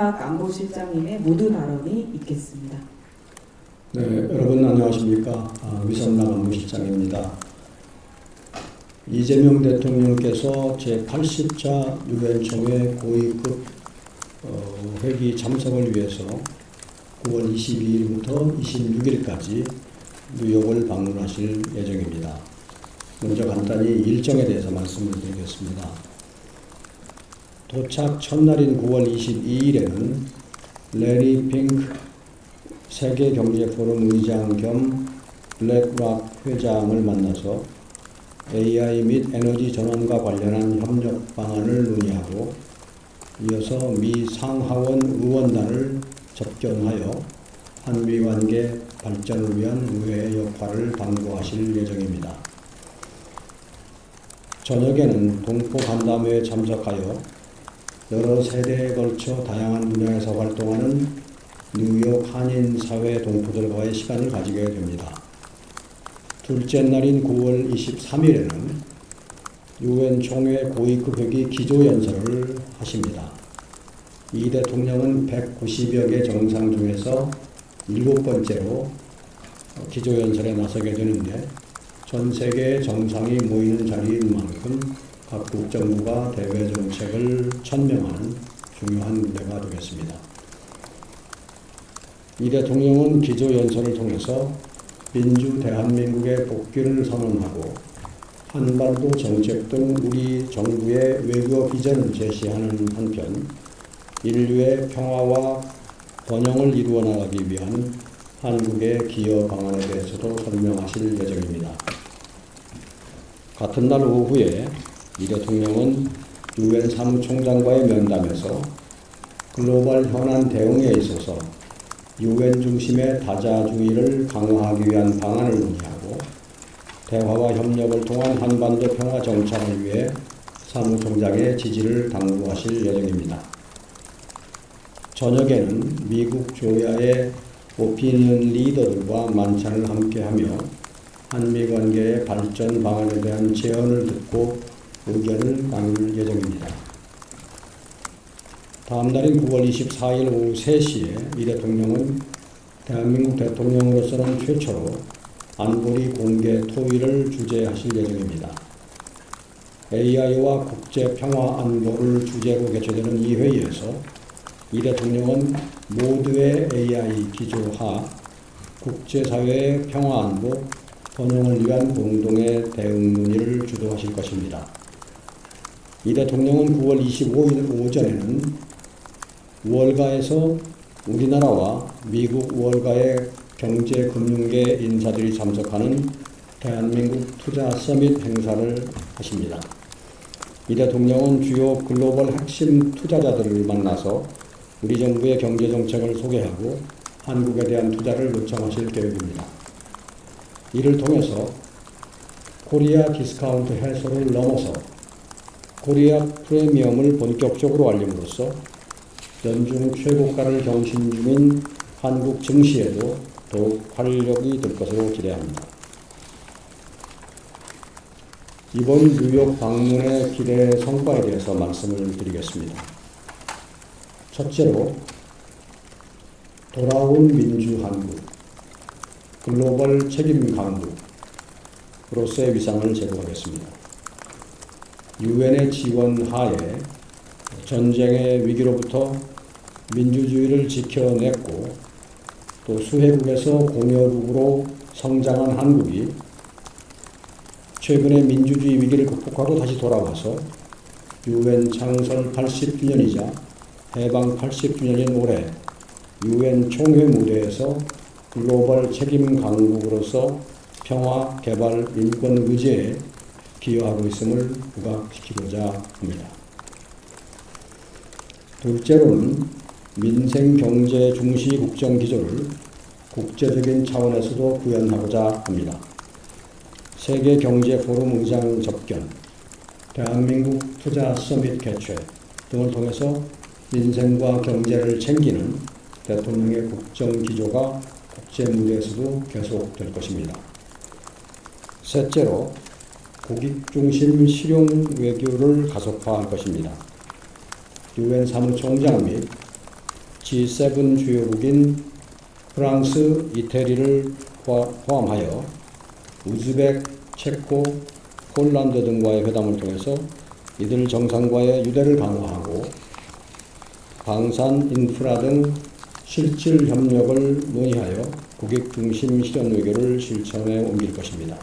안보실장님의 모두 발언이 있겠습니다. 네, 여러분 안녕하십니까? 위성락 안보실장입니다. 이재명 대통령께서 제80차 유엔 총회 고위급 회기 참석을 위해서 9월 22일부터 26일까지 뉴욕을 방문하실 예정입니다. 먼저 간단히 일정에 대해서 말씀을 드리겠습니다. 도착 첫날인 9월 22일에는 레리 핑크 세계경제포럼 의장 겸 블랙락 회장을 만나서 AI 및 에너지 전환과 관련한 협력 방안을 논의하고 이어서 미 상하원 의원단을 접견하여 한미 관계 발전을 위한 의회의 역할을 당부하실 예정입니다. 저녁에는 동포 간담회에 참석하여 여러 세대에 걸쳐 다양한 분야에서 활동하는 뉴욕 한인사회 동포들과의 시간을 가지게 됩니다. 둘째 날인 9월 23일에는 유엔 총회 고위급 회기 기조연설을 하십니다. 이 대통령은 190여 개 정상 중에서 7번째로 기조연설에 나서게 되는데 전 세계의 정상이 모이는 자리인 만큼 각국 정부가 대외 정책을 천명하는 중요한 무대가 되겠습니다. 이 대통령은 기조연설을 통해서 민주 대한민국의 복귀를 선언하고 한반도 정책 등 우리 정부의 외교 비전을 제시하는 한편 인류의 평화와 번영을 이루어 나가기 위한 한국의 기여 방안에 대해서도 설명하실 예정입니다. 같은 날 오후에 이 대통령은 유엔 사무총장과의 면담에서 글로벌 현안 대응에 있어서 유엔 중심의 다자주의를 강화하기 위한 방안을 논의하고 대화와 협력을 통한 한반도 평화 정착을 위해 사무총장의 지지를 당부하실 예정입니다. 저녁에는 미국 조야의 오피니언 리더들과 만찬을 함께하며 한미 관계의 발전 방안에 대한 제언을 듣고 의견을 나눌 예정입니다. 다음 날인 9월 24일 오후 3시에 이 대통령은 대한민국 대통령으로서는 최초로 안보리 공개 토의를 주재하실 예정입니다. AI와 국제 평화 안보를 주제로 개최되는 이 회의에서 이 대통령은 모두의 AI 기조하 국제사회의 평화 안보 번영을 위한 공동의 대응 논의를 주도하실 것입니다. 이 대통령은 9월 25일 오전에는 월가에서 우리나라와 미국 월가의 경제금융계 인사들이 참석하는 대한민국 투자 서밋 행사를 하십니다. 이 대통령은 주요 글로벌 핵심 투자자들을 만나서 우리 정부의 경제정책을 소개하고 한국에 대한 투자를 요청하실 계획입니다. 이를 통해서 코리아 디스카운트 해소를 넘어서 코리아 프리미엄을 본격적으로 알림으로써 연중 최고가를 경신 중인 한국 증시에도 더욱 활력이 될 것으로 기대합니다. 이번 뉴욕 방문의 기대 성과에 대해서 말씀을 드리겠습니다. 첫째로 돌아온 민주 한국, 글로벌 책임 강국으로서의 위상을 제고하겠습니다. 유엔의 지원 하에 전쟁의 위기로부터 민주주의를 지켜냈고 또 수혜국에서 공여국으로 성장한 한국이 최근에 민주주의 위기를 극복하고 다시 돌아와서 유엔 창설 80주년이자 해방 80주년인 올해 유엔 총회 무대에서 글로벌 책임 강국으로서 평화, 개발, 인권 의제에 기여하고 있음을 부각시키고자 합니다. 둘째로는 민생 경제 중시 국정 기조를 국제적인 차원에서도 구현하고자 합니다. 세계 경제 포럼 의장 접견, 대한민국 투자 서밋 개최 등을 통해서 민생과 경제를 챙기는 대통령의 국정 기조가 국제 무대에서도 계속될 것입니다. 셋째로 국익 중심 실용 외교를 가속화할 것입니다. 유엔 사무총장 및 G7 주요국인 프랑스, 이태리를 포함하여 우즈벡, 체코, 폴란드 등과의 회담을 통해서 이들 정상과의 유대를 강화하고 방산, 인프라 등 실질 협력을 논의하여 국익 중심 실현 외교를 실천에 옮길 것입니다.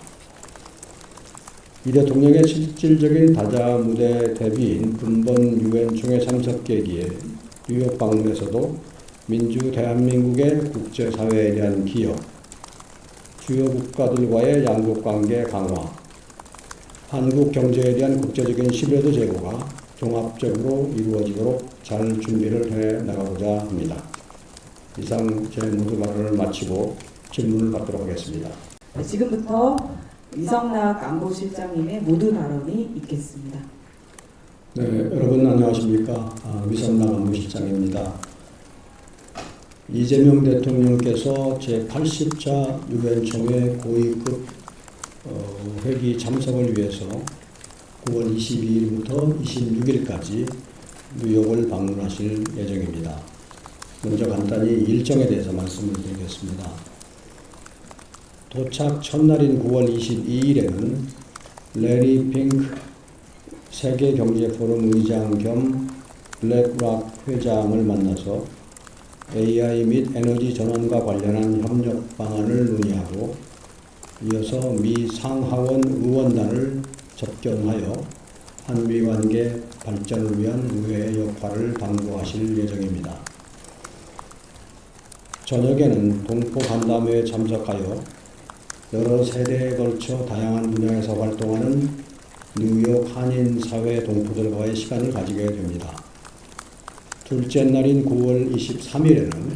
이 대통령의 실질적인 다자 무대 대비인 분번 유엔 총회 참석 계기에 뉴욕 방문에서도 민주 대한민국의 국제사회에 대한 기여, 주요 국가들과의 양국관계 강화, 한국 경제에 대한 국제적인 신뢰도 제고가 종합적으로 이루어지도록 잘 준비를 해 나가고자 합니다. 이상 제 모두 발언을 마치고 질문을 받도록 하겠습니다. 지금부터 이성락 안보실장님의 모두 발언이 있겠습니다. 네, 여러분 안녕하십니까? 위성락 안보실장입니다. 이재명 대통령께서 제80차 유엔 총회 고위급 회기 참석을 위해서 9월 22일부터 26일까지 뉴욕을 방문하실 예정입니다. 먼저 간단히 일정에 대해서 말씀을 드리겠습니다. 도착 첫날인 9월 22일에는 레리 핑크 세계경제포럼 의장 겸 블랙락 회장을 만나서 AI 및 에너지 전환과 관련한 협력 방안을 논의하고 이어서 미 상하원 의원단을 접견하여 한미 관계 발전을 위한 의회의 역할을 당부하실 예정입니다. 저녁에는 동포 간담회에 참석하여 여러 세대에 걸쳐 다양한 분야에서 활동하는 뉴욕 한인 사회 동포들과의 시간을 가지게 됩니다. 둘째 날인 9월 23일에는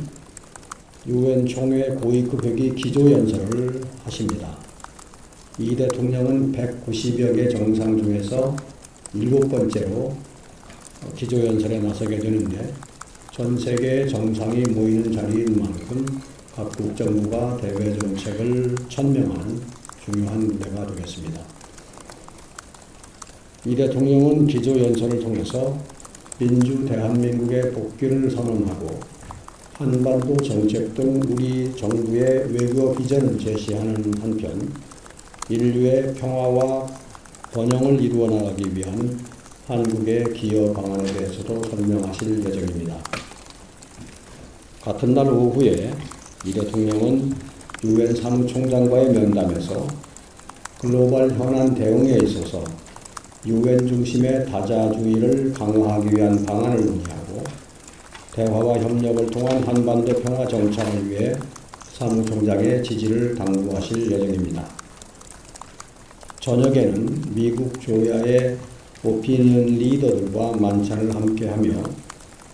유엔 총회 고위급 회기 기조연설을 하십니다. 이 대통령은 190여 개 정상 중에서 7번째로 기조연설에 나서게 되는데 전 세계의 정상이 모이는 자리인 만큼 각국 정부가 대외 정책을 천명하는 중요한 무대가 되겠습니다. 이 대통령은 기조연설을 통해서 민주 대한민국의 복귀를 선언하고 한반도 정책 등 우리 정부의 외교 비전을 제시하는 한편 인류의 평화와 번영을 이루어 나가기 위한 한국의 기여 방안에 대해서도 설명하실 예정입니다. 같은 날 오후에 이 대통령은 유엔 사무총장과의 면담에서 글로벌 현안 대응에 있어서 유엔 중심의 다자주의를 강화하기 위한 방안을 논의하고 대화와 협력을 통한 한반도 평화 정착을 위해 사무총장의 지지를 당부하실 예정입니다. 저녁에는 미국 조야의 오피니언 리더들과 만찬을 함께하며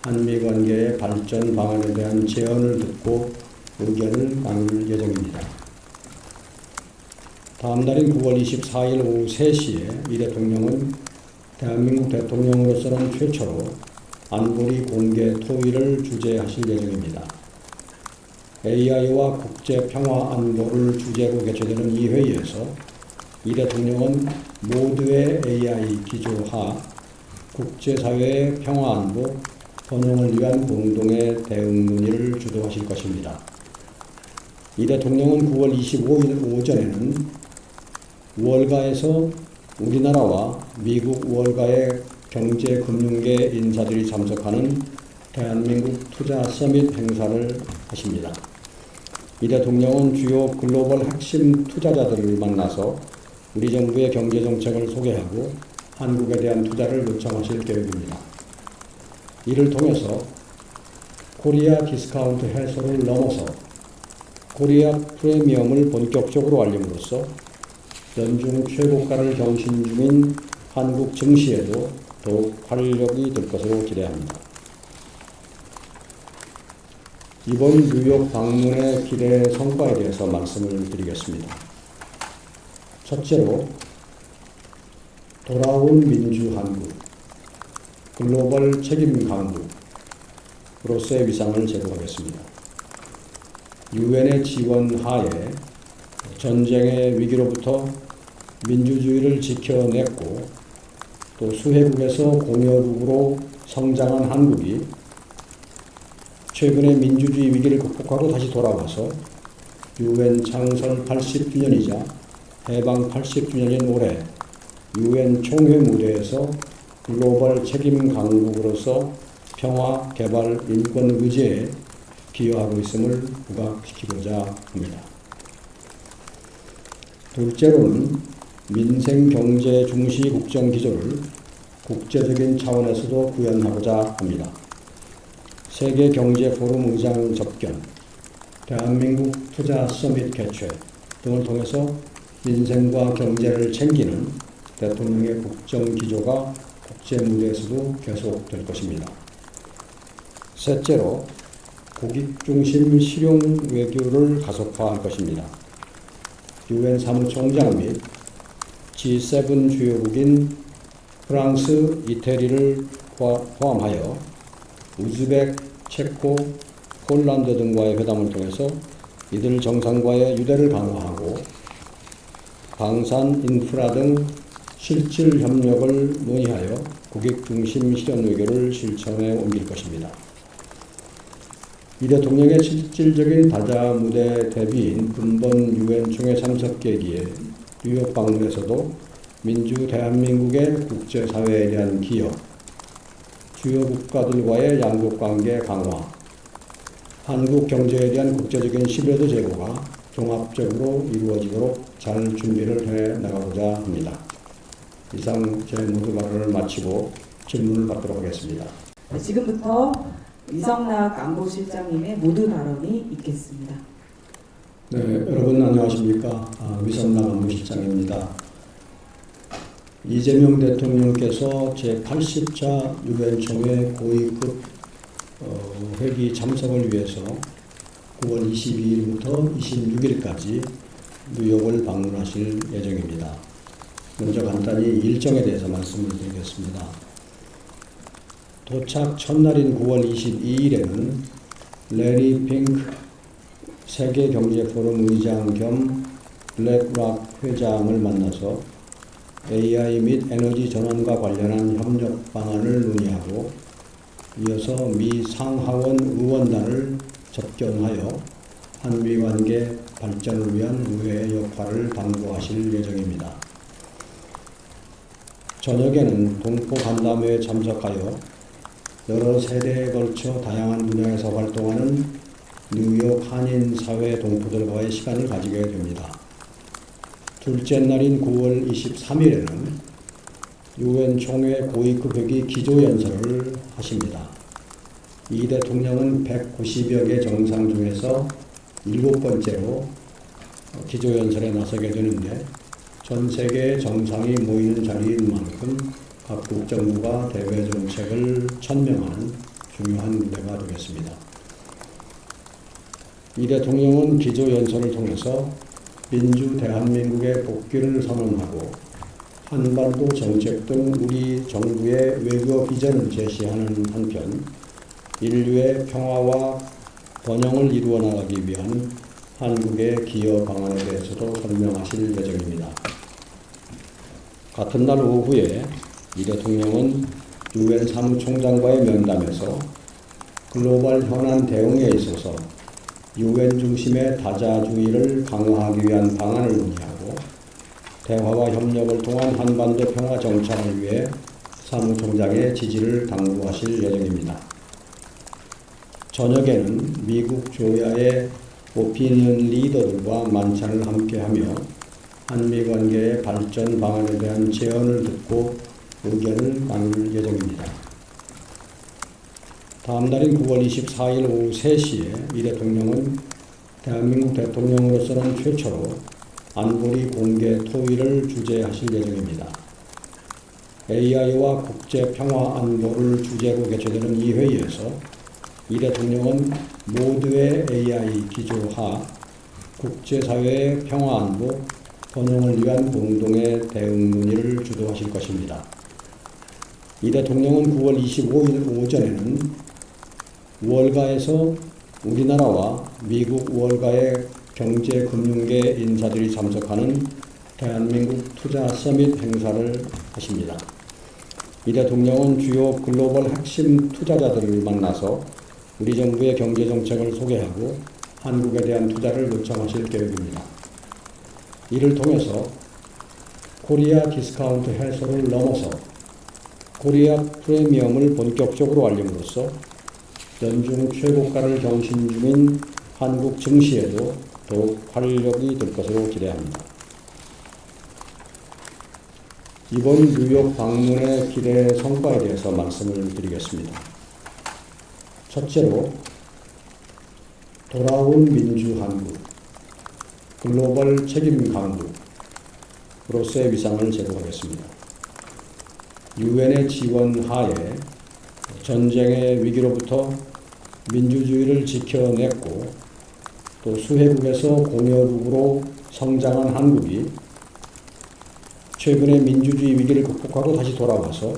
한미 관계의 발전 방안에 대한 제언을 듣고 의견을 나눌 예정입니다. 다음 날인 9월 24일 오후 3시에 이 대통령은 대한민국 대통령으로서는 최초로 안보리 공개 토의를 주재하실 예정입니다. AI와 국제평화 안보를 주제로 개최되는 이 회의에서 이 대통령은 모두의 AI 기조하 국제사회의 평화안보 번영을 위한 공동의 대응 논의를 주도하실 것입니다. 이 대통령은 9월 25일 오전에는 월가에서 우리나라와 미국 월가의 경제금융계 인사들이 참석하는 대한민국 투자 서밋 행사를 하십니다. 이 대통령은 주요 글로벌 핵심 투자자들을 만나서 우리 정부의 경제정책을 소개하고 한국에 대한 투자를 요청하실 계획입니다. 이를 통해서 코리아 디스카운트 해소를 넘어서 코리아 프리미엄을 본격적으로 알림으로써 연중 최고가를 경신 중인 한국 증시에도 더욱 활력이 될 것으로 기대합니다. 이번 뉴욕 방문의 기대 성과에 대해서 말씀을 드리겠습니다. 첫째로 돌아온 민주 한국, 글로벌 책임 강국으로서의 위상을 제고하겠습니다. 유엔의 지원 하에 전쟁의 위기로부터 민주주의를 지켜냈고 또 수혜국에서 공여국으로 성장한 한국이 최근에 민주주의 위기를 극복하고 다시 돌아와서 유엔 창설 80주년이자 해방 80주년인 올해 유엔 총회 무대에서 글로벌 책임 강국으로서 평화, 개발, 인권 의제에 기여하고 있음을 부각시키고자 합니다. 둘째로는 민생 경제 중시 국정 기조를 국제적인 차원에서도 구현하고자 합니다. 세계 경제 포럼 의장 접견, 대한민국 투자 서밋 개최 등을 통해서 민생과 경제를 챙기는 대통령의 국정 기조가 국제 무대에서도 계속될 것입니다. 셋째로 국익 중심 실용 외교를 가속화할 것입니다. 유엔 사무총장 및 G7 주요국인 프랑스, 이태리를 포함하여 우즈벡, 체코, 폴란드 등과의 회담을 통해서 이들 정상과의 유대를 강화하고 방산, 인프라 등 실질 협력을 논의하여 국익 중심 실현 외교를 실천에 옮길 것입니다. 이 대통령의 실질적인 다자 무대 대비인 금번 유엔 총회 참석 계기에 뉴욕 방문에서도 민주 대한민국의 국제사회에 대한 기여, 주요 국가들과의 양국관계 강화, 한국 경제에 대한 국제적인 신뢰도 제고가 종합적으로 이루어지도록 잘 준비를 해 나가고자 합니다. 이상 제 모두 발언을 마치고 질문을 받도록 하겠습니다. 지금부터 이성락 안보실장님의 모두 발언이 있겠습니다. 네, 여러분 안녕하십니까? 위성락 안보실장입니다. 이재명 대통령께서 제80차 유엔 총회 고위급 회기 참석을 위해서 9월 22일부터 26일까지 뉴욕을 방문하실 예정입니다. 먼저 간단히 일정에 대해서 말씀을 드리겠습니다. 도착 첫날인 9월 22일에는 레리 핑크 세계경제포럼 의장 겸 블랙락 회장을 만나서 AI 및 에너지 전환과 관련한 협력 방안을 논의하고 이어서 미 상하원 의원단을 접견하여 한미 관계 발전을 위한 의회의 역할을 당부하실 예정입니다. 저녁에는 동포 간담회에 참석하여 여러 세대에 걸쳐 다양한 분야에서 활동하는 뉴욕 한인 사회 동포들과의 시간을 가지게 됩니다. 둘째 날인 9월 23일에는 유엔 총회 고위급 회기 기조연설을 하십니다. 이 대통령은 190여 개 정상 중에서 7번째로 기조연설에 나서게 되는데 전 세계 정상이 모이는 자리인 만큼 각국 정부가 대외 정책을 천명하는 중요한 무대가 되겠습니다. 이 대통령은 기조연설을 통해서 민주 대한민국의 복귀를 선언하고 한반도 정책 등 우리 정부의 외교 비전을 제시하는 한편 인류의 평화와 번영을 이루어 나가기 위한 한국의 기여 방안에 대해서도 설명하실 예정입니다. 같은 날 오후에 이 대통령은 유엔 사무총장과의 면담에서 글로벌 현안 대응에 있어서 유엔 중심의 다자주의를 강화하기 위한 방안을 논의하고 대화와 협력을 통한 한반도 평화 정착을 위해 사무총장의 지지를 당부하실 예정입니다. 저녁에는 미국 조야의 오피니언 리더들과 만찬을 함께하며 한미 관계의 발전 방안에 대한 제언을 듣고 의견을 나눌 예정입니다. 다음 날인 9월 24일 오후 3시에 이 대통령은 대한민국 대통령으로서는 최초로 안보리 공개 토의를 주재하실 예정입니다. AI와 국제 평화 안보를 주제로 개최되는 이 회의에서 이 대통령은 모두의 AI 기조하 국제사회의 평화 안보 번영을 위한 공동의 대응 논의를 주도하실 것입니다. 이 대통령은 9월 25일 오전에는 월가에서 우리나라와 미국 월가의 경제금융계 인사들이 참석하는 대한민국 투자 서밋 행사를 하십니다. 이 대통령은 주요 글로벌 핵심 투자자들을 만나서 우리 정부의 경제 정책을 소개하고 한국에 대한 투자를 요청하실 계획입니다. 이를 통해서 코리아 디스카운트 해소를 넘어서 코리아 프리미엄을 본격적으로 알림으로써 연중 최고가를 경신 중인 한국 증시에도 더욱 활력이 될 것으로 기대합니다. 이번 뉴욕 방문의 기대 성과에 대해서 말씀을 드리겠습니다. 첫째로 돌아온 민주 한국, 글로벌 책임 강국으로서의 위상을 제고하겠습니다. 유엔의 지원 하에 전쟁의 위기로부터 민주주의를 지켜냈고 또 수혜국에서 공여국으로 성장한 한국이 최근에 민주주의 위기를 극복하고 다시 돌아와서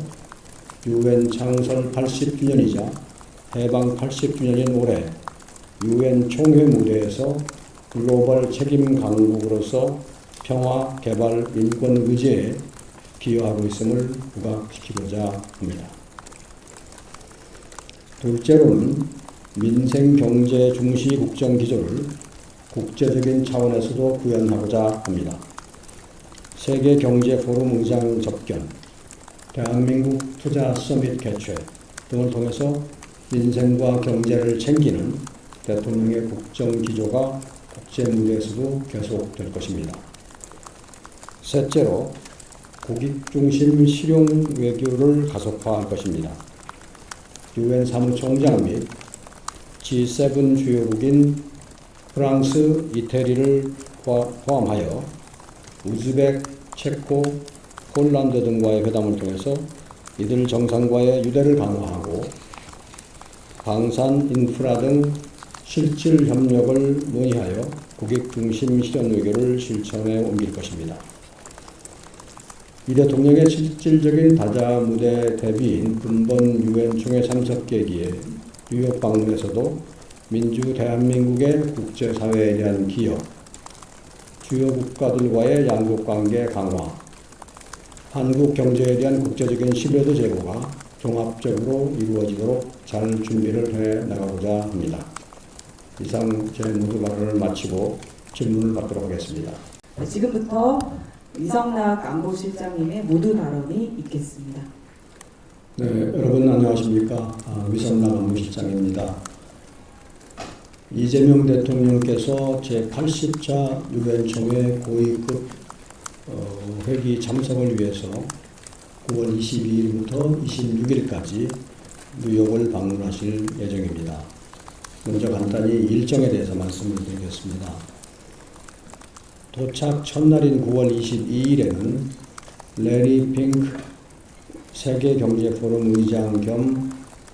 유엔 창설 80주년이자 해방 80주년인 올해 유엔 총회 무대에서 글로벌 책임 강국으로서 평화, 개발, 인권 의제에 기여하고 있음을 부각시키고자 합니다. 둘째로는 민생 경제 중시 국정 기조를 국제적인 차원에서도 구현하고자 합니다. 세계 경제 포럼 의장 접견, 대한민국 투자 서밋 개최 등을 통해서 민생과 경제를 챙기는 대통령의 국정 기조가 국제 무대에서도 계속될 것입니다. 셋째로 국익 중심 실용 외교를 가속화할 것입니다. 유엔 사무총장 및 G7 주요국인 프랑스, 이태리를 포함하여 우즈벡, 체코, 폴란드 등과의 회담을 통해서 이들 정상과의 유대를 강화하고 방산, 인프라 등 실질 협력을 논의하여 국익 중심 실현 외교를 실천에 옮길 것입니다. 이 대통령의 실질적인 다자 무대 대비인 근본 유엔 총회 참석 계기에 뉴욕 방문에서도 민주 대한민국의 국제사회에 대한 기여, 주요 국가들과의 양국관계 강화, 한국 경제에 대한 국제적인 신뢰도 제고가 종합적으로 이루어지도록 잘 준비를 해 나가고자 합니다. 이상 제 모두 발언을 마치고 질문을 받도록 하겠습니다. 지금부터 이성락 안보실장님의 모두 발언이 있겠습니다. 네, 여러분 안녕하십니까? 위성락 안보실장입니다. 이재명 대통령께서 제80차 유엔 총회 고위급 회기 참석을 위해서 9월 22일부터 26일까지 뉴욕을 방문하실 예정입니다. 먼저 간단히 일정에 대해서 말씀을 드리겠습니다. 도착 첫날인 9월 22일에는 레리 핑크 세계경제포럼 의장 겸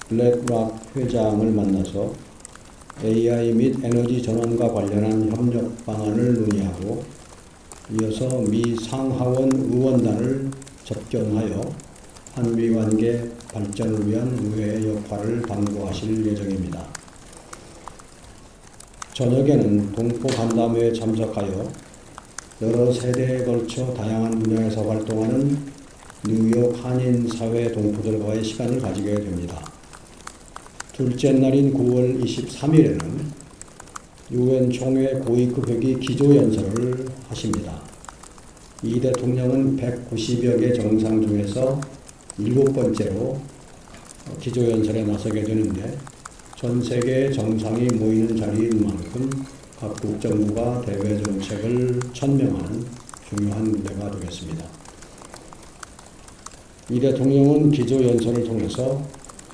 블랙락 회장을 만나서 AI 및 에너지 전환과 관련한 협력 방안을 논의하고 이어서 미 상하원 의원단을 접견하여 한미 관계 발전을 위한 의회의 역할을 당부하실 예정입니다. 저녁에는 동포 간담회에 참석하여 여러 세대에 걸쳐 다양한 분야에서 활동하는 뉴욕 한인 사회 동포들과의 시간을 가지게 됩니다. 둘째 날인 9월 23일에는 유엔 총회 고위급 회기 기조연설을 하십니다. 이 대통령은 190여 개 정상 중에서 7번째로 기조연설에 나서게 되는데 전 세계의 정상이 모이는 자리인 만큼 각국 정부가 대외 정책을 천명하는 중요한 무대가 되겠습니다. 이 대통령은 기조연설을 통해서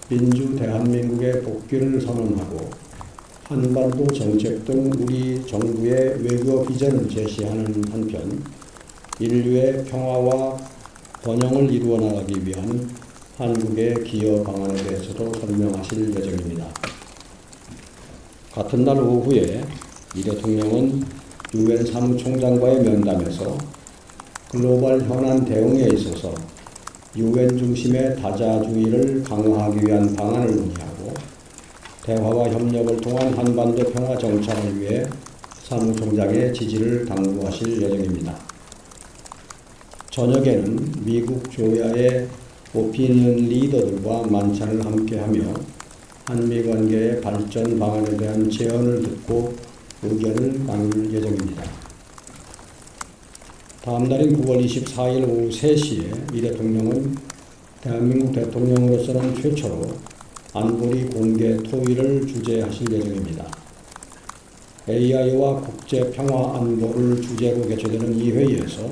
민주 대한민국의 복귀를 선언하고 한반도 정책 등 우리 정부의 외교 비전을 제시하는 한편 인류의 평화와 번영을 이루어 나가기 위한 한국의 기여 방안에 대해서도 설명하실 예정입니다. 같은 날 오후에 이 대통령은 유엔 사무총장과의 면담에서 글로벌 현안 대응에 있어서 유엔 중심의 다자주의를 강화하기 위한 방안을 논의하고 대화와 협력을 통한 한반도 평화 정착을 위해 사무총장의 지지를 당부하실 예정입니다. 저녁에는 미국 조야의 오피니언 리더들과 만찬을 함께하며 한미 관계의 발전 방안에 대한 제언을 듣고 의견을 나눌 예정입니다. 다음 날인 9월 24일 오후 3시에 이 대통령은 대한민국 대통령으로서는 최초로 안보리 공개 토의를 주재하실 예정입니다. AI와 국제평화 안보를 주제로 개최되는 이 회의에서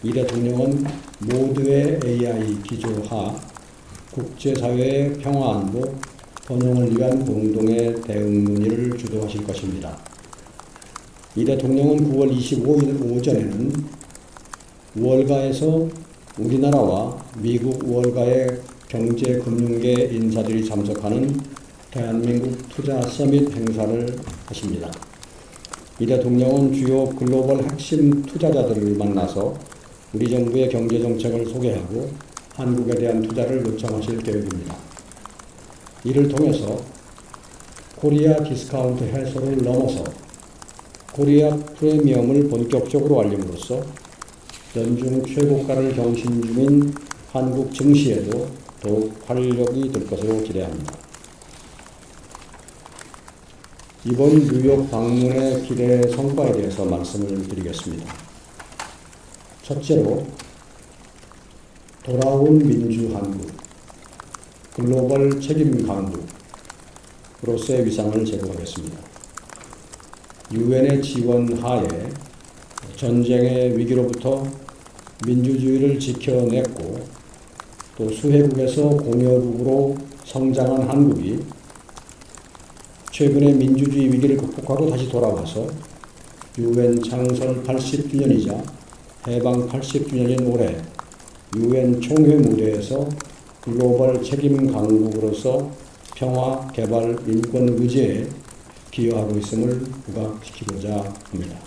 이 대통령은 모두의 AI 기조하 국제사회의 평화안보 번영을 위한 공동의 대응 논의를 주도하실 것입니다. 이 대통령은 9월 25일 오전에는 월가에서 우리나라와 미국 월가의 경제금융계 인사들이 참석하는 대한민국 투자 서밋 행사를 하십니다. 이 대통령은 주요 글로벌 핵심 투자자들을 만나서 우리 정부의 경제정책을 소개하고 한국에 대한 투자를 요청하실 계획입니다. 이를 통해서 코리아 디스카운트 해소를 넘어서 코리아 프리미엄을 본격적으로 알림으로써 연중 최고가를 경신 중인 한국 증시에도 더욱 활력이 될 것으로 기대합니다. 이번 뉴욕 방문의 기대 성과에 대해서 말씀을 드리겠습니다. 첫째로 돌아온 민주 한국, 글로벌 책임 강국으로서의 위상을 제고하겠습니다. 유엔의 지원 하에 전쟁의 위기로부터 민주주의를 지켜냈고 또 수혜국에서 공여국으로 성장한 한국이 최근에 민주주의 위기를 극복하고 다시 돌아와서 유엔 창설 80주년이자 해방 80주년인 올해 유엔 총회 무대에서 글로벌 책임 강국으로서 평화, 개발, 인권 의제에 기여하고 있음을 부각시키고자 합니다.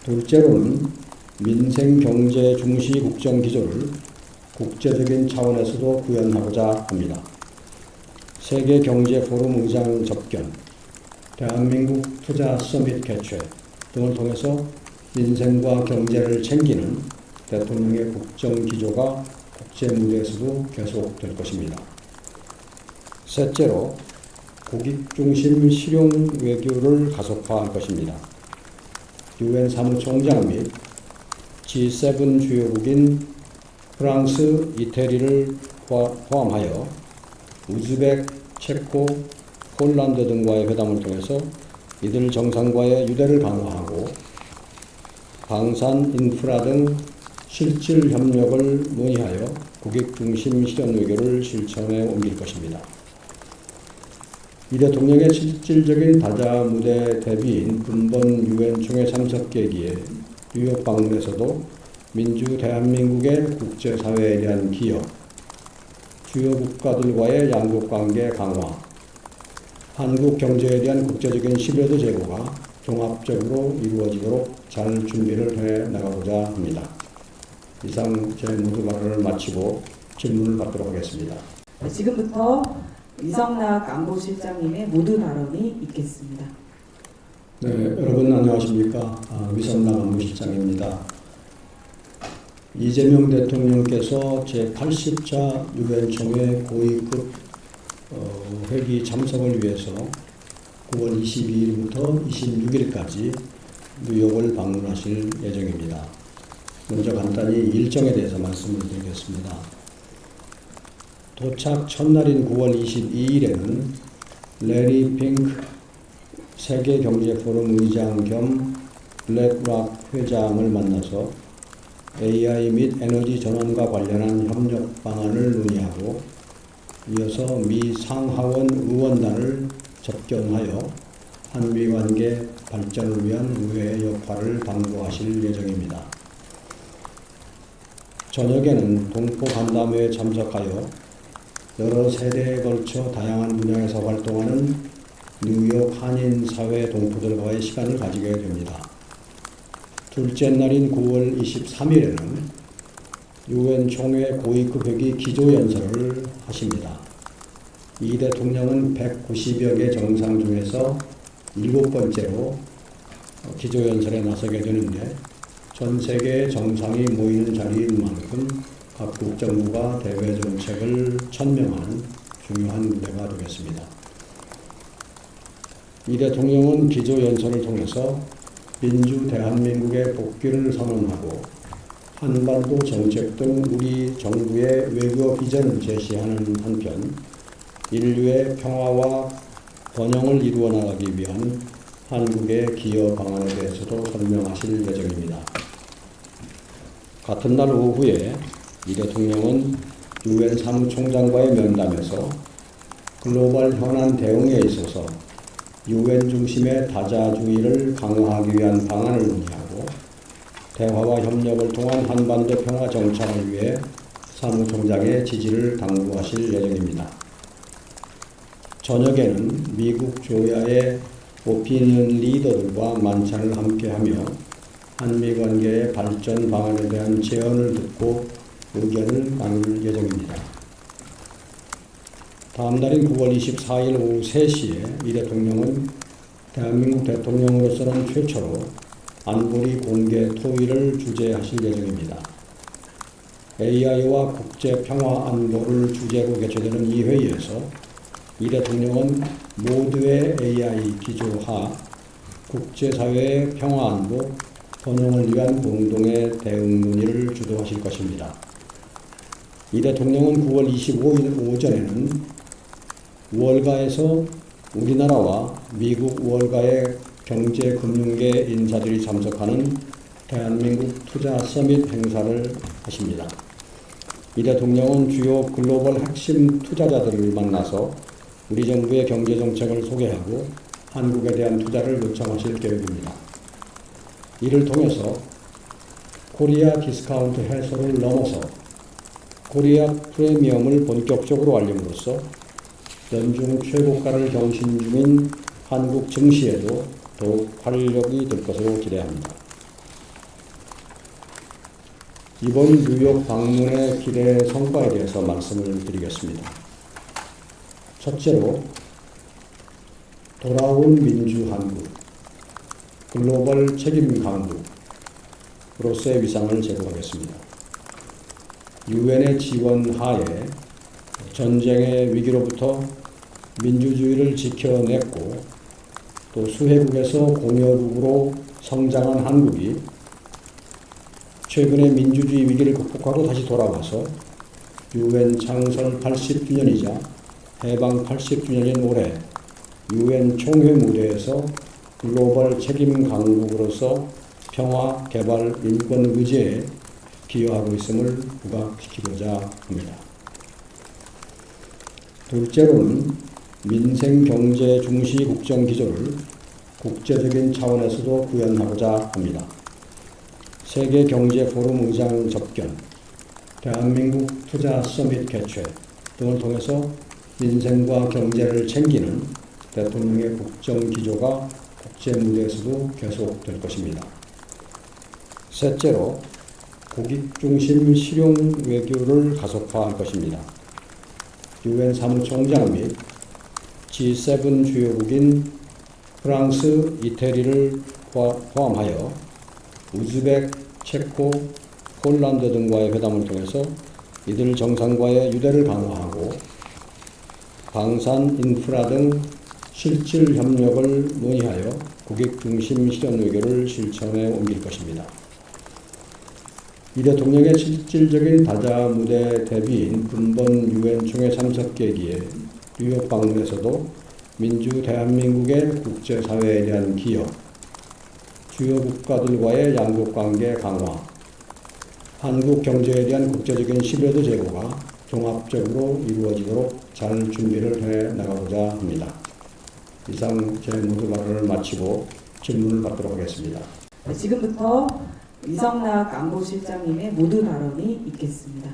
둘째로는 민생 경제 중시 국정 기조를 국제적인 차원에서도 구현하고자 합니다. 세계 경제 포럼 의장 접견, 대한민국 투자 서밋 개최 등을 통해서 민생과 경제를 챙기는 대통령의 국정 기조가 국제 무대에서도 계속될 것입니다. 셋째로 국익 중심 실용 외교를 가속화할 것입니다. 유엔 사무총장 및 G7 주요국인 프랑스, 이태리를 포함하여 우즈벡, 체코, 폴란드 등과의 회담을 통해서 이들 정상과의 유대를 강화하고 방산, 인프라 등 실질 협력을 논의하여 국익 중심 실현 외교를 실천에 옮길 것입니다. 이 대통령의 실질적인 다자 무대 대비인 근본 유엔 총회 참석 계기에 뉴욕 방문에서도 민주 대한민국의 국제사회에 대한 기여, 주요 국가들과의 양국관계 강화, 한국 경제에 대한 국제적인 신뢰도 제고가 종합적으로 이루어지도록 잘 준비를 해 나가고자 합니다. 이상 제 모두 발언을 마치고 질문을 받도록 하겠습니다. 지금부터 이성락 안보실장님의 모두 발언이 있겠습니다. 네, 여러분 안녕하십니까? 위성락 안보실장입니다. 이재명 대통령께서 제80차 유엔 총회 고위급 회기 참석을 위해서 9월 22일부터 26일까지 뉴욕을 방문하실 예정입니다. 먼저 간단히 일정에 대해서 말씀을 드리겠습니다. 도착 첫날인 9월 22일에는 레리 핑크 세계경제포럼 의장 겸 블랙락 회장을 만나서 AI 및 에너지 전환과 관련한 협력 방안을 논의하고 이어서 미 상하원 의원단을 접견하여 한미 관계 발전을 위한 의회의 역할을 당부하실 예정입니다. 저녁에는 동포 간담회에 참석하여 여러 세대에 걸쳐 다양한 분야에서 활동하는 뉴욕 한인 사회 동포들과의 시간을 가지게 됩니다. 둘째 날인 9월 23일에는 유엔 총회 고위급 회기 기조연설을 하십니다. 이 대통령은 190여 개 정상 중에서 7번째로 기조연설에 나서게 되는데 전 세계의 정상이 모이는 자리인 만큼 각국 정부가 대외 정책을 천명하는 중요한 무대가 되겠습니다. 이 대통령은 기조연설을 통해서 민주 대한민국의 복귀를 선언하고 한반도 정책 등 우리 정부의 외교 비전을 제시하는 한편 인류의 평화와 번영을 이루어 나가기 위한 한국의 기여 방안에 대해서도 설명하실 예정입니다. 같은 날 오후에 이 대통령은 유엔 사무총장과의 면담에서 글로벌 현안 대응에 있어서 유엔 중심의 다자주의를 강화하기 위한 방안을 논의하고 대화와 협력을 통한 한반도 평화 정착을 위해 사무총장의 지지를 당부하실 예정입니다. 저녁에는 미국 조야의 오피니언 리더들과 만찬을 함께하며 한미 관계의 발전 방안에 대한 제언을 듣고 의견을 나눌 예정입니다. 다음 날인 9월 24일 오후 3시에 이 대통령은 대한민국 대통령으로서는 최초로 안보리 공개 토의를 주재하실 예정입니다. AI와 국제평화 안보를 주제로 개최되는 이 회의에서 이 대통령은 모두의 AI 기조하 국제사회의 평화안보 번영을 위한 공동의 대응 논의를 주도하실 것입니다. 이 대통령은 9월 25일 오전에는 월가에서 우리나라와 미국 월가의 경제금융계 인사들이 참석하는 대한민국 투자 서밋 행사를 하십니다. 이 대통령은 주요 글로벌 핵심 투자자들을 만나서 우리 정부의 경제정책을 소개하고 한국에 대한 투자를 요청하실 계획입니다. 이를 통해서 코리아 디스카운트 해소를 넘어서 코리아 프리미엄을 본격적으로 알림으로써 연중 최고가를 경신 중인 한국 증시에도 더욱 활력이 될 것으로 기대합니다. 이번 뉴욕 방문의 기대 성과에 대해서 말씀을 드리겠습니다. 첫째로 돌아온 민주 한국, 글로벌 책임 강국으로서의 위상을 제고하겠습니다. 유엔의 지원 하에 전쟁의 위기로부터 민주주의를 지켜냈고 또 수혜국에서 공여국으로 성장한 한국이 최근에 민주주의 위기를 극복하고 다시 돌아와서 유엔 창설 80주년이자 해방 80주년인 올해 유엔 총회 무대에서 글로벌 책임 강국으로서 평화, 개발, 인권 의제에 기여하고 있음을 부각시키고자 합니다. 둘째로는 민생 경제 중시 국정 기조를 국제적인 차원에서도 구현하고자 합니다. 세계 경제 포럼 의장 접견, 대한민국 투자 서밋 개최 등을 통해서 민생과 경제를 챙기는 대통령의 국정 기조가 국제 무대에서도 계속될 것입니다. 셋째로 국익 중심 실용 외교를 가속화할 것입니다. 유엔 사무총장 및 G7 주요국인 프랑스, 이태리를 포함하여 우즈벡, 체코, 폴란드 등과의 회담을 통해서 이들 정상과의 유대를 강화하고 방산, 인프라 등 실질 협력을 논의하여 국익 중심 실현 외교를 실천에 옮길 것입니다. 이 대통령의 실질적인 다자 무대 대비인 근본 유엔 총회 참석 계기에 뉴욕 방문에서도 민주 대한민국의 국제사회에 대한 기여, 주요 국가들과의 양국관계 강화, 한국 경제에 대한 국제적인 신뢰도 제고가 종합적으로 이루어지도록 잘 준비를 해 나가고자 합니다. 이상 제 모두 발언을 마치고 질문을 받도록 하겠습니다. 지금부터 이성락 안보실장님의 모두 발언이 있겠습니다.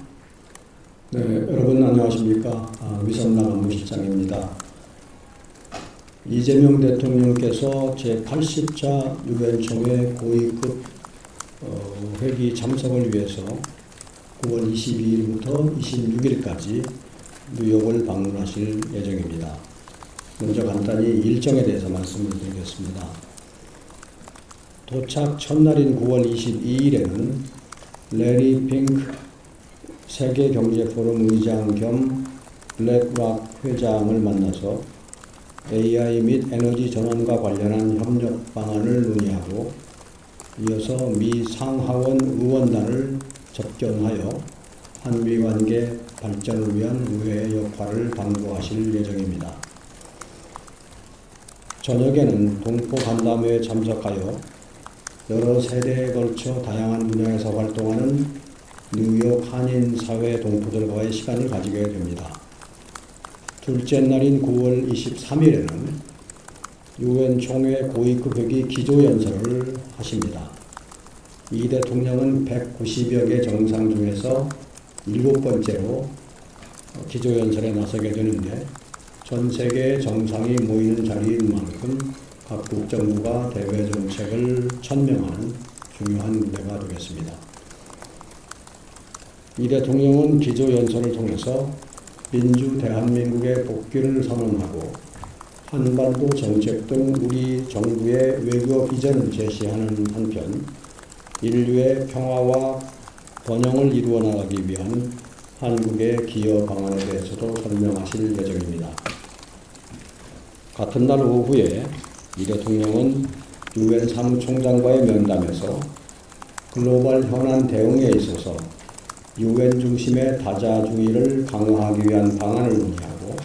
네, 여러분 안녕하십니까? 위성락 안보실장입니다. 이재명 대통령께서 제80차 유엔 총회 고위급 회기 참석을 위해서 9월 22일부터 26일까지 뉴욕을 방문하실 예정입니다. 먼저 간단히 일정에 대해서 말씀을 드리겠습니다. 도착 첫날인 9월 22일에는 레리 핑크 세계경제포럼 의장 겸 블랙락 회장을 만나서 AI 및 에너지 전환과 관련한 협력 방안을 논의하고 이어서 미 상하원 의원단을 접견하여 한미 관계 발전을 위한 의회의 역할을 당부하실 예정입니다. 저녁에는 동포 간담회에 참석하여 여러 세대에 걸쳐 다양한 분야에서 활동하는 뉴욕 한인 사회 동포들과의 시간을 가지게 됩니다. 둘째 날인 9월 23일에는 유엔 총회 고위급 회의 기조연설을 하십니다. 이 대통령은 190여 개 정상 중에서 7번째로 기조연설에 나서게 되는데 전 세계의 정상이 모이는 자리인 만큼 각국 정부가 대외 정책을 천명하는 중요한 무대가 되겠습니다. 이 대통령은 기조연설을 통해서 민주 대한민국의 복귀를 선언하고 한반도 정책 등 우리 정부의 외교 비전을 제시하는 한편 인류의 평화와 번영을 이루어 나가기 위한 한국의 기여 방안에 대해서도 설명하실 예정입니다. 같은 날 오후에 이 대통령은 유엔 사무총장과의 면담에서 글로벌 현안 대응에 있어서 유엔 중심의 다자주의를 강화하기 위한 방안을 논의하고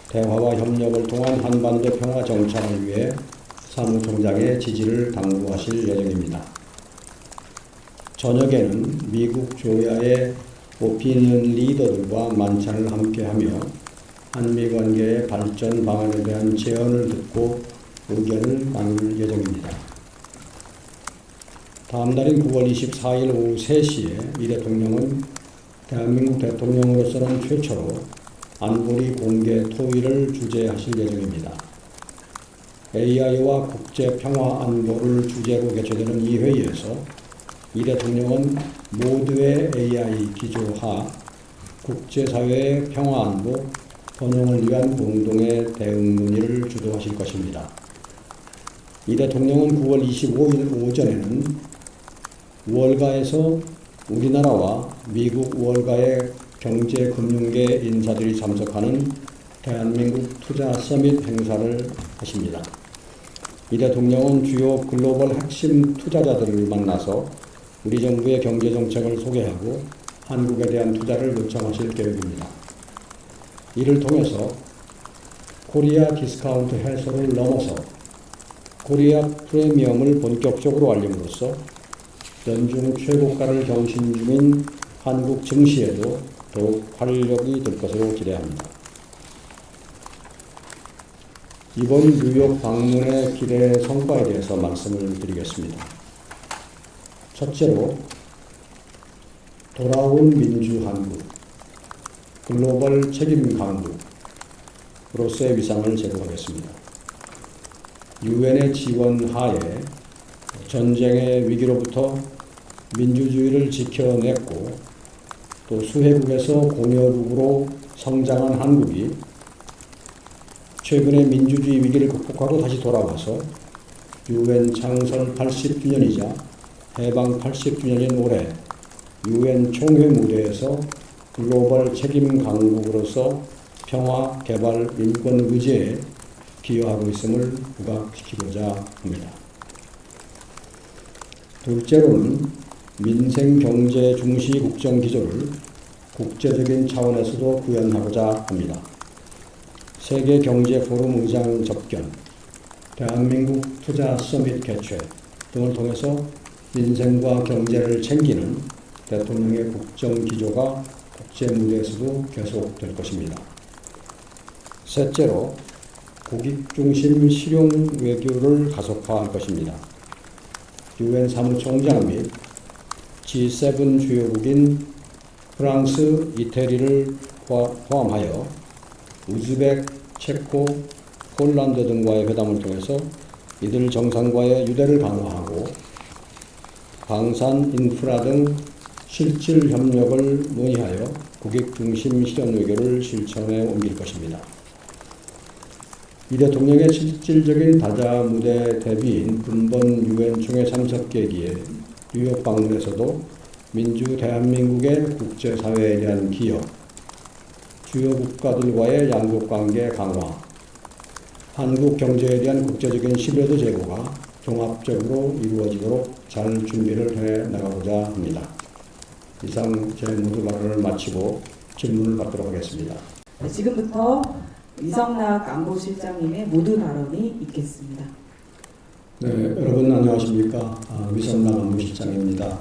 대화와 협력을 통한 한반도 평화 정착을 위해 사무총장의 지지를 당부하실 예정입니다. 저녁에는 미국 조야의 오피니언 리더들과 만찬을 함께하며 한미 관계의 발전 방안에 대한 제언을 듣고 의견을 나눌 예정입니다. 다음 날인 9월 24일 오후 3시에 이 대통령은 대한민국 대통령으로서는 최초로 안보리 공개 토의를 주재하실 예정입니다. AI와 국제 평화 안보를 주제로 개최되는 이 회의에서 이 대통령은 모두의 AI 기조하 국제사회의 평화 안보 번영을 위한 공동의 대응 논의를 주도하실 것입니다. 이 대통령은 9월 25일 오전에는 월가에서 우리나라와 미국 월가의 경제금융계 인사들이 참석하는 대한민국 투자 서밋 행사를 하십니다. 이 대통령은 주요 글로벌 핵심 투자자들을 만나서 우리 정부의 경제정책을 소개하고 한국에 대한 투자를 요청하실 계획입니다. 이를 통해서 코리아 디스카운트 해소를 넘어서 코리아 프리미엄을 본격적으로 알림으로써 연중 최고가를 경신 중인 한국 증시에도 더욱 활력이 될 것으로 기대합니다. 이번 뉴욕 방문의 기대 성과에 대해서 말씀을 드리겠습니다. 첫째로 돌아온 민주 한국, 글로벌 책임 강국으로서의 위상을 제고하겠습니다. 유엔의 지원 하에 전쟁의 위기로부터 민주주의를 지켜냈고 또 수혜국에서 공여국으로 성장한 한국이 최근에 민주주의 위기를 극복하고 다시 돌아와서 유엔 창설 80주년이자 해방 80주년인 올해 유엔 총회 무대에서 글로벌 책임 강국으로서 평화, 개발, 인권 의제에 기여하고 있음을 부각시키고자 합니다. 둘째로는 민생 경제 중시 국정 기조를 국제적인 차원에서도 구현하고자 합니다. 세계 경제 포럼 의장 접견, 대한민국 투자 서밋 개최 등을 통해서 민생과 경제를 챙기는 대통령의 국정 기조가 국제 무대에서도 계속될 것입니다. 셋째로 국익 중심 실용 외교를 가속화할 것입니다. 유엔 사무총장 및 G7 주요국인 프랑스, 이태리를 포함하여 우즈벡, 체코, 폴란드 등과의 회담을 통해서 이들 정상과의 유대를 강화하고 방산, 인프라 등 실질 협력을 논의하여 국익 중심 실현 외교를 실천에 옮길 것입니다. 이 대통령의 실질적인 다자 무대 대비인 근본 유엔 총회 참석 계기에 뉴욕 방문에서도 민주 대한민국의 국제사회에 대한 기여, 주요 국가들과의 양국관계 강화, 한국 경제에 대한 국제적인 신뢰도 제고가 종합적으로 이루어지도록 잘 준비를 해 나가고자 합니다. 이상 제 모두 발언을 마치고 질문을 받도록 하겠습니다. 네, 지금부터 이성락 안보실장님의 모두 발언이 있겠습니다. 네, 여러분 안녕하십니까? 위성락 안보실장입니다.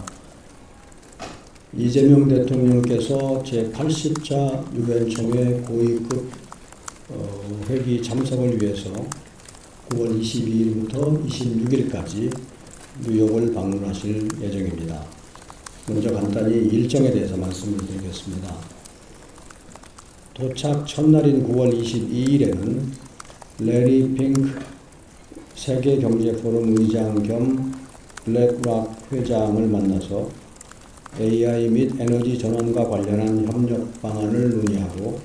이재명 대통령께서 제80차 유엔 총회 고위급 회기 참석을 위해서 9월 22일부터 26일까지 뉴욕을 방문하실 예정입니다. 먼저 간단히 일정에 대해서 말씀을 드리겠습니다. 도착 첫날인 9월 22일에는 레리 핑크 세계경제포럼 의장 겸 블랙락 회장을 만나서 AI 및 에너지 전환과 관련한 협력 방안을 논의하고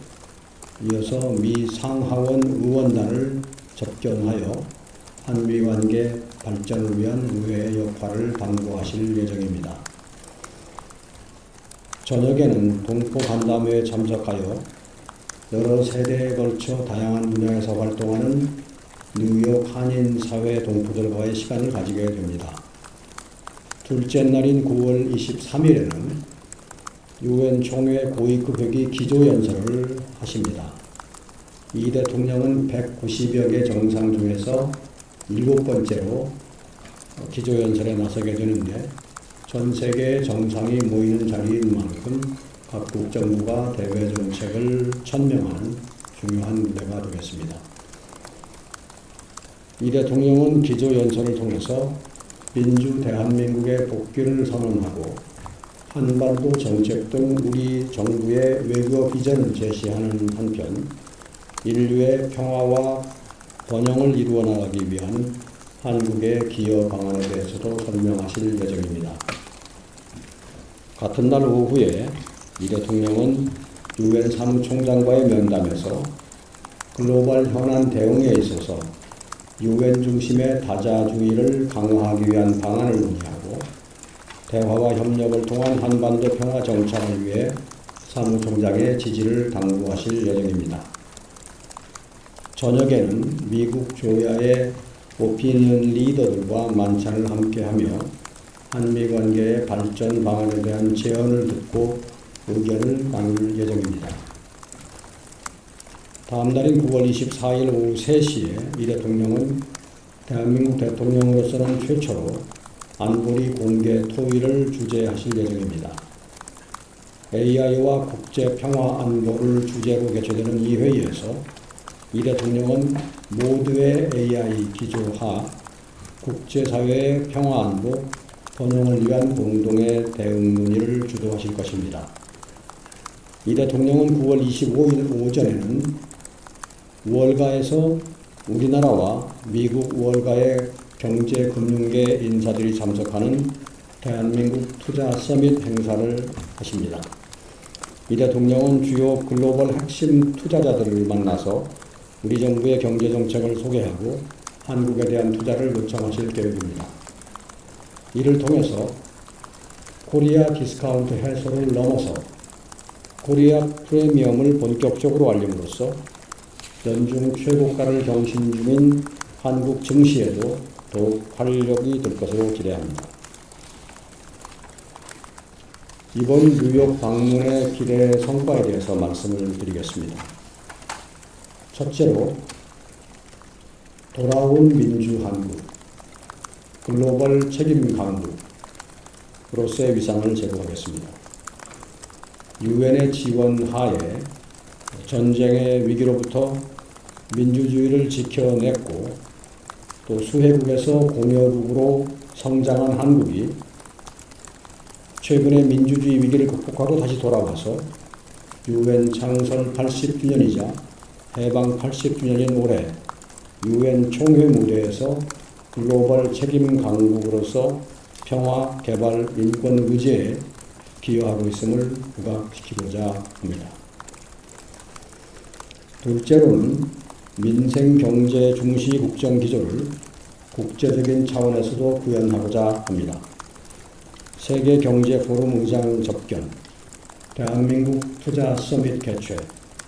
이어서 미 상하원 의원단을 접견하여 한미 관계 발전을 위한 의회의 역할을 당부하실 예정입니다. 저녁에는 동포 간담회에 참석하여 여러 세대에 걸쳐 다양한 분야에서 활동하는 뉴욕 한인 사회 동포들과의 시간을 가지게 됩니다. 둘째 날인 9월 23일에는 유엔 총회 고위급 회기 기조연설을 하십니다. 이 대통령은 190여 개 정상 중에서 7번째로 기조연설에 나서게 되는데 전 세계의 정상이 모이는 자리인 만큼 각국 정부가 대외 정책을 천명하는 중요한 무대가 되겠습니다. 이 대통령은 기조연설을 통해서 민주 대한민국의 복귀를 선언하고 한반도 정책 등 우리 정부의 외교 비전을 제시하는 한편 인류의 평화와 번영을 이루어 나가기 위한 한국의 기여 방안에 대해서도 설명하실 예정입니다. 같은 날 오후에 이 대통령은 유엔 사무총장과의 면담에서 글로벌 현안 대응에 있어서 유엔 중심의 다자주의를 강화하기 위한 방안을 논의하고 대화와 협력을 통한 한반도 평화 정착을 위해 사무총장의 지지를 당부하실 예정입니다. 저녁에는 미국 조야의 오피니언 리더들과 만찬을 함께하며 한미 관계의 발전 방안에 대한 제언을 듣고 의견을 나눌 예정입니다. 다음 날인 9월 24일 오후 3시에 이 대통령은 대한민국 대통령으로서는 최초로 안보리 공개 토의를 주재하실 예정입니다. AI와 국제 평화 안보를 주제로 개최되는 이 회의에서 이 대통령은 모두의 AI 기조하 국제사회의 평화 안보 번영을 위한 공동의 대응 논의를 주도하실 것입니다. 이 대통령은 9월 25일 오전에는 월가에서 우리나라와 미국 월가의 경제금융계 인사들이 참석하는 대한민국 투자 서밋 행사를 하십니다. 이 대통령은 주요 글로벌 핵심 투자자들을 만나서 우리 정부의 경제정책을 소개하고 한국에 대한 투자를 요청하실 계획입니다. 이를 통해서 코리아 디스카운트 해소를 넘어서 코리아 프리미엄을 본격적으로 알림으로써 연중 최고가를 경신 중인 한국 증시에도 더욱 활력이 될 것으로 기대합니다. 이번 뉴욕 방문의 기대 성과에 대해서 말씀을 드리겠습니다. 첫째로 돌아온 민주 한국, 글로벌 책임 강국으로서의 위상을 제고하겠습니다. 유엔의 지원 하에 전쟁의 위기로부터 민주주의를 지켜냈고 또 수혜국에서 공여국으로 성장한 한국이 최근에 민주주의 위기를 극복하고 다시 돌아와서 유엔 창설 80주년이자 해방 80주년인 올해 유엔 총회 무대에서 글로벌 책임 강국으로서 평화, 개발, 인권 의제에 기여하고 있음을 부각시키고자 합니다. 둘째로는 민생 경제 중시 국정 기조를 국제적인 차원에서도 구현하고자 합니다. 세계 경제 포럼 의장 접견, 대한민국 투자 서밋 개최,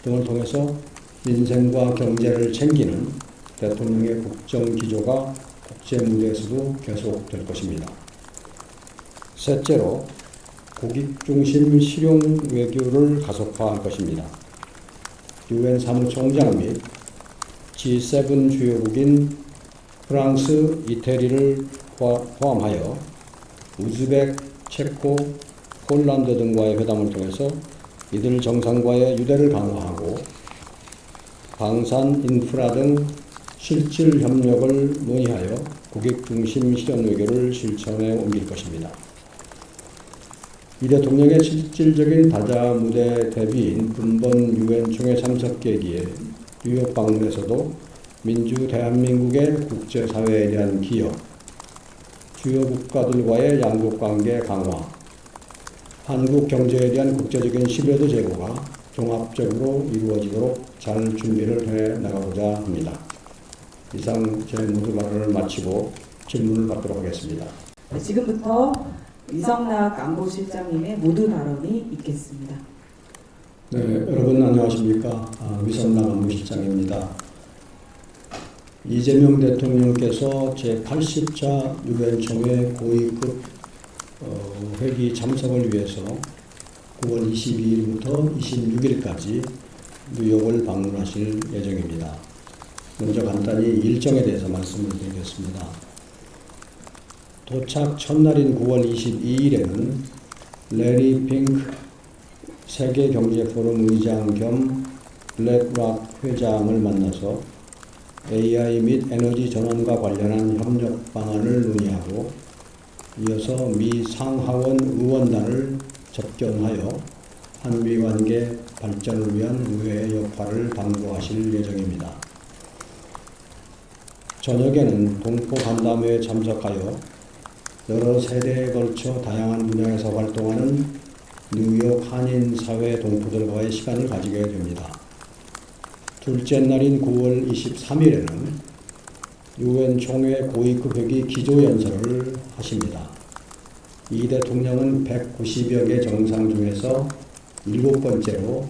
등을 통해서 민생과 경제를 챙기는 대통령의 국정 기조가 국제 무대에서도 계속될 것입니다. 셋째로 국익 중심 실용 외교를 가속화할 것입니다. 유엔 사무총장 및 G7 주요국인 프랑스, 이태리를 포함하여 우즈벡, 체코, 폴란드 등과의 회담을 통해서 이들 정상과의 유대를 강화하고 방산, 인프라 등 실질 협력을 논의하여 국익 중심 실현 외교를 실천에 옮길 것입니다. 이 대통령의 실질적인 다자 무대 대비인 분번 유엔 총회 참석 계기에 뉴욕 방문에서도 민주 대한민국의 국제사회에 대한 기여, 주요 국가들과의 양국관계 강화, 한국 경제에 대한 국제적인 신뢰도 제고가 종합적으로 이루어지도록 잘 준비를 해 나가고자 합니다. 이상 제 모두 발언을 마치고 질문을 받도록 하겠습니다. 지금부터 이성락 안보실장님의 모두 발언이 있겠습니다. 네, 여러분 안녕하십니까? 위성락 안보실장입니다. 이재명 대통령께서 제80차 유엔 총회 고위급 회기 참석을 위해서 9월 22일부터 26일까지 뉴욕을 방문하실 예정입니다. 먼저 간단히 일정에 대해서 말씀을 드리겠습니다. 도착 첫날인 9월 22일에는 레리 핑크 세계경제포럼 의장 겸 블랙락 회장을 만나서 AI 및 에너지 전환과 관련한 협력 방안을 논의하고 이어서 미 상하원 의원단을 접견하여 한미 관계 발전을 위한 의회의 역할을 당부하실 예정입니다. 저녁에는 동포 간담회에 참석하여 여러 세대에 걸쳐 다양한 분야에서 활동하는 뉴욕 한인 사회 동포들과의 시간을 가지게 됩니다. 둘째 날인 9월 23일에는 유엔 총회 고위급 회기 기조연설을 하십니다. 이 대통령은 190여 개 정상 중에서 7번째로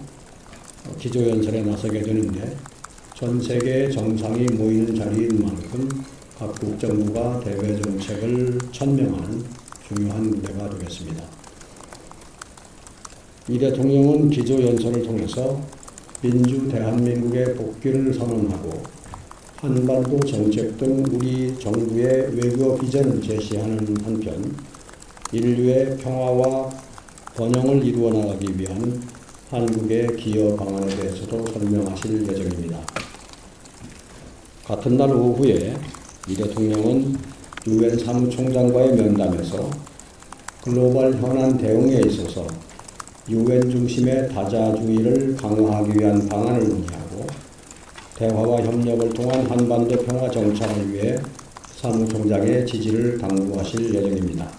기조연설에 나서게 되는데 전 세계의 정상이 모이는 자리인 만큼 각국 정부가 대외 정책을 천명하는 중요한 무대가 되겠습니다. 이 대통령은 기조연설을 통해서 민주 대한민국의 복귀를 선언하고 한반도 정책 등 우리 정부의 외교 비전을 제시하는 한편 인류의 평화와 번영을 이루어 나가기 위한 한국의 기여 방안에 대해서도 설명하실 예정입니다. 같은 날 오후에 이 대통령은 유엔 사무총장과의 면담에서 글로벌 현안 대응에 있어서 유엔 중심의 다자주의를 강화하기 위한 방안을 논의하고 대화와 협력을 통한 한반도 평화 정착을 위해 사무총장의 지지를 당부하실 예정입니다.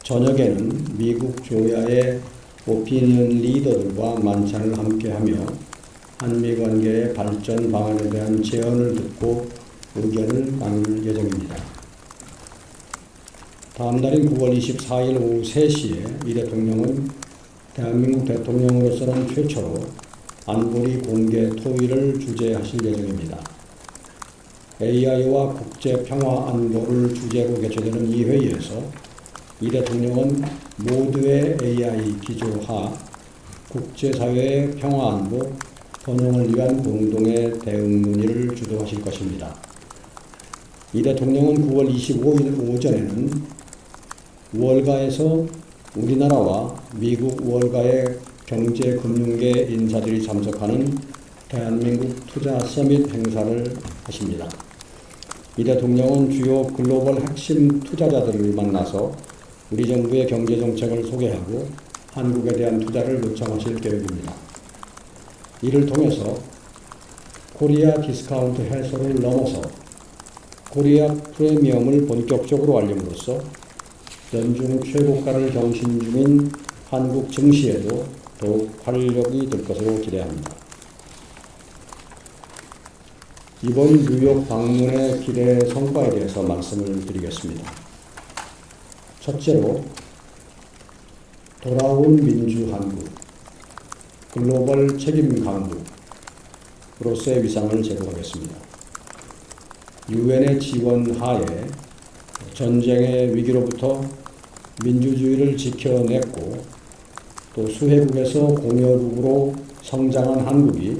저녁에는 미국 조야의 오피니언 리더들과 만찬을 함께하며 한미 관계의 발전 방안에 대한 제언을 듣고 의견을 나눌 예정입니다. 다음 날인 9월 24일 오후 3시에 이 대통령은 대한민국 대통령으로서는 최초로 안보리 공개 토의를 주재하실 예정입니다. AI와 국제 평화 안보를 주제로 개최되는 이 회의에서 이 대통령은 모두의 AI 기조하 국제사회의 평화 안보 번영을 위한 공동의 대응 논의를 주도하실 것입니다. 이 대통령은 9월 25일 오전에는 월가에서 우리나라와 미국 월가의 경제금융계 인사들이 참석하는 대한민국 투자 서밋 행사를 하십니다. 이 대통령은 주요 글로벌 핵심 투자자들을 만나서 우리 정부의 경제정책을 소개하고 한국에 대한 투자를 요청하실 계획입니다. 이를 통해서 코리아 디스카운트 해소를 넘어서 코리아 프리미엄을 본격적으로 알림으로써 연중 최고가를 경신 중인 한국 증시에도 더욱 활력이 될 것으로 기대합니다. 이번 뉴욕 방문의 기대 성과에 대해서 말씀을 드리겠습니다. 첫째로 돌아온 민주 한국, 글로벌 책임 강국으로서의 위상을 제고하겠습니다. 유엔의 지원 하에 전쟁의 위기로부터 민주주의를 지켜냈고 또 수혜국에서 공여국으로 성장한 한국이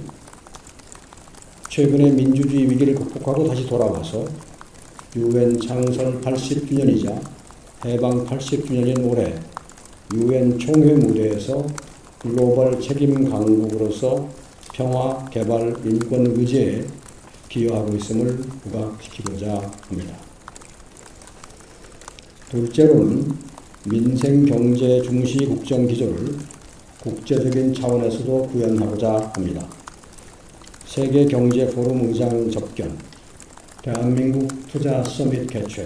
최근에 민주주의 위기를 극복하고 다시 돌아와서 유엔 창설 80주년이자 해방 80주년인 올해 유엔 총회 무대에서 글로벌 책임 강국으로서 평화, 개발, 인권 의제에 기여하고 있음을 부각시키고자 합니다. 둘째로는 민생 경제 중시 국정 기조를 국제적인 차원에서도 구현하고자 합니다. 세계 경제 포럼 의장 접견, 대한민국 투자 서밋 개최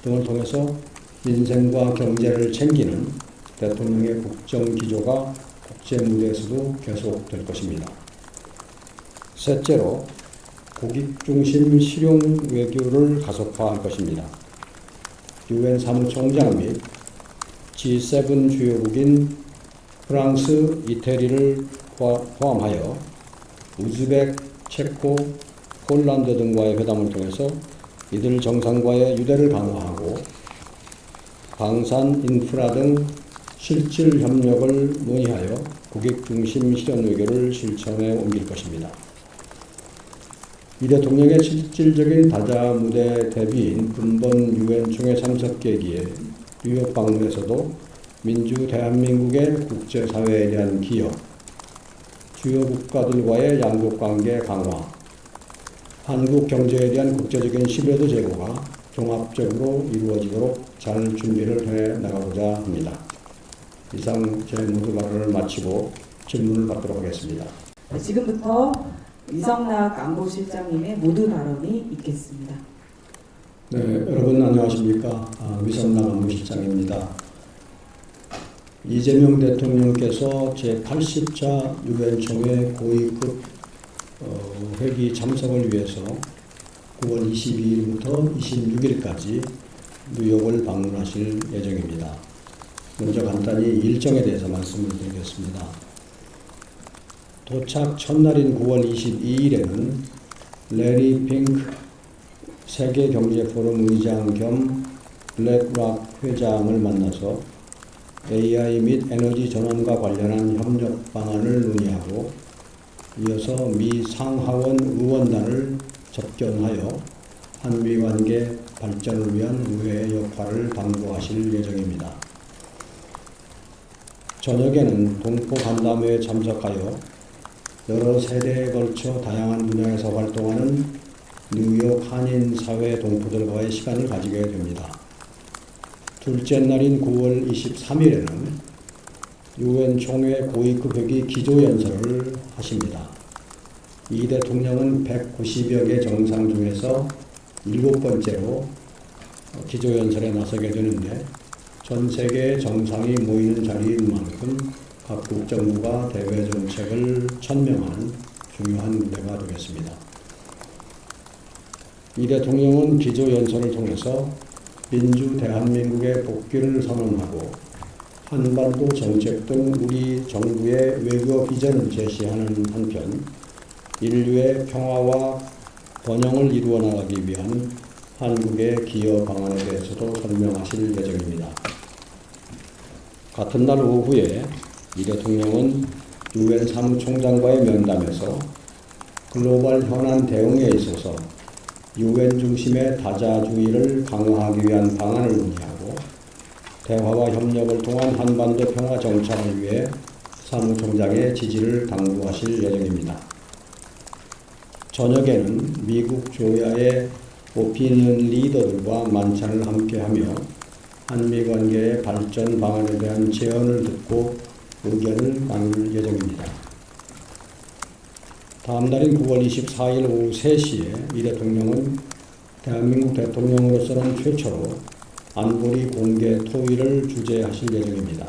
등을 통해서 민생과 경제를 챙기는 대통령의 국정 기조가 국제 무대에서도 계속될 것입니다. 셋째로 국익 중심 실용 외교를 가속화할 것입니다. 유엔 사무총장 및 G7 주요국인 프랑스, 이태리를 포함하여 우즈벡, 체코, 폴란드 등과의 회담을 통해서 이들 정상과의 유대를 강화하고 방산, 인프라 등 실질 협력을 논의하여 국익 중심 실현 외교를 실천에 옮길 것입니다. 이 대통령의 실질적인 다자 무대 대비인 근본 유엔 총회 참석 계기에 뉴욕 방문에서도 민주 대한민국의 국제사회에 대한 기여, 주요 국가들과의 양국관계 강화, 한국 경제에 대한 국제적인 신뢰도 제고가 종합적으로 이루어지도록 잘 준비를 해 나가고자 합니다. 이상 제 모두 발언을 마치고 질문을 받도록 하겠습니다. 지금부터 이성락 안보실장님의 모두 발언이 있겠습니다. 네, 여러분 안녕하십니까? 위성락 안보실장입니다. 이재명 대통령께서 제80차 유엔 총회 고위급 회기 참석을 위해서 9월 22일부터 26일까지 뉴욕을 방문하실 예정입니다. 먼저 간단히 일정에 대해서 말씀을 드리겠습니다. 도착 첫날인 9월 22일에는 레리 핑크 세계경제포럼 의장 겸 블랙락 회장을 만나서 AI 및 에너지 전환과 관련한 협력 방안을 논의하고 이어서 미 상하원 의원단을 접견하여 한미 관계 발전을 위한 의회의 역할을 당부하실 예정입니다. 저녁에는 동포 간담회에 참석하여 여러 세대에 걸쳐 다양한 분야에서 활동하는 뉴욕 한인 사회 동포들과의 시간을 가지게 됩니다. 둘째 날인 9월 23일에는 유엔 총회 고위급 회기 기조연설을 하십니다. 이 대통령은 190여 개 정상 중에서 7번째로 기조연설에 나서게 되는데 전 세계 정상이 모이는 자리인 만큼 각국 정부가 대외 정책을 천명하는 중요한 무대가 되겠습니다. 이 대통령은 기조연설을 통해서 민주 대한민국의 복귀를 선언하고 한반도 정책 등 우리 정부의 외교 비전을 제시하는 한편 인류의 평화와 번영을 이루어 나가기 위한 한국의 기여 방안에 대해서도 설명하실 예정입니다. 같은 날 오후에 이 대통령은 유엔 사무총장과의 면담에서 글로벌 현안 대응에 있어서 유엔 중심의 다자주의를 강화하기 위한 방안을 논의하고 대화와 협력을 통한 한반도 평화 정착을 위해 사무총장의 지지를 당부하실 예정입니다. 저녁에는 미국 조야의 오피니언 리더들과 만찬을 함께하며 한미 관계의 발전 방안에 대한 제언을 듣고 의견을 나눌 예정입니다. 다음 날인 9월 24일 오후 3시에 이 대통령은 대한민국 대통령으로서는 최초로 안보리 공개 토의를 주재하실 예정입니다.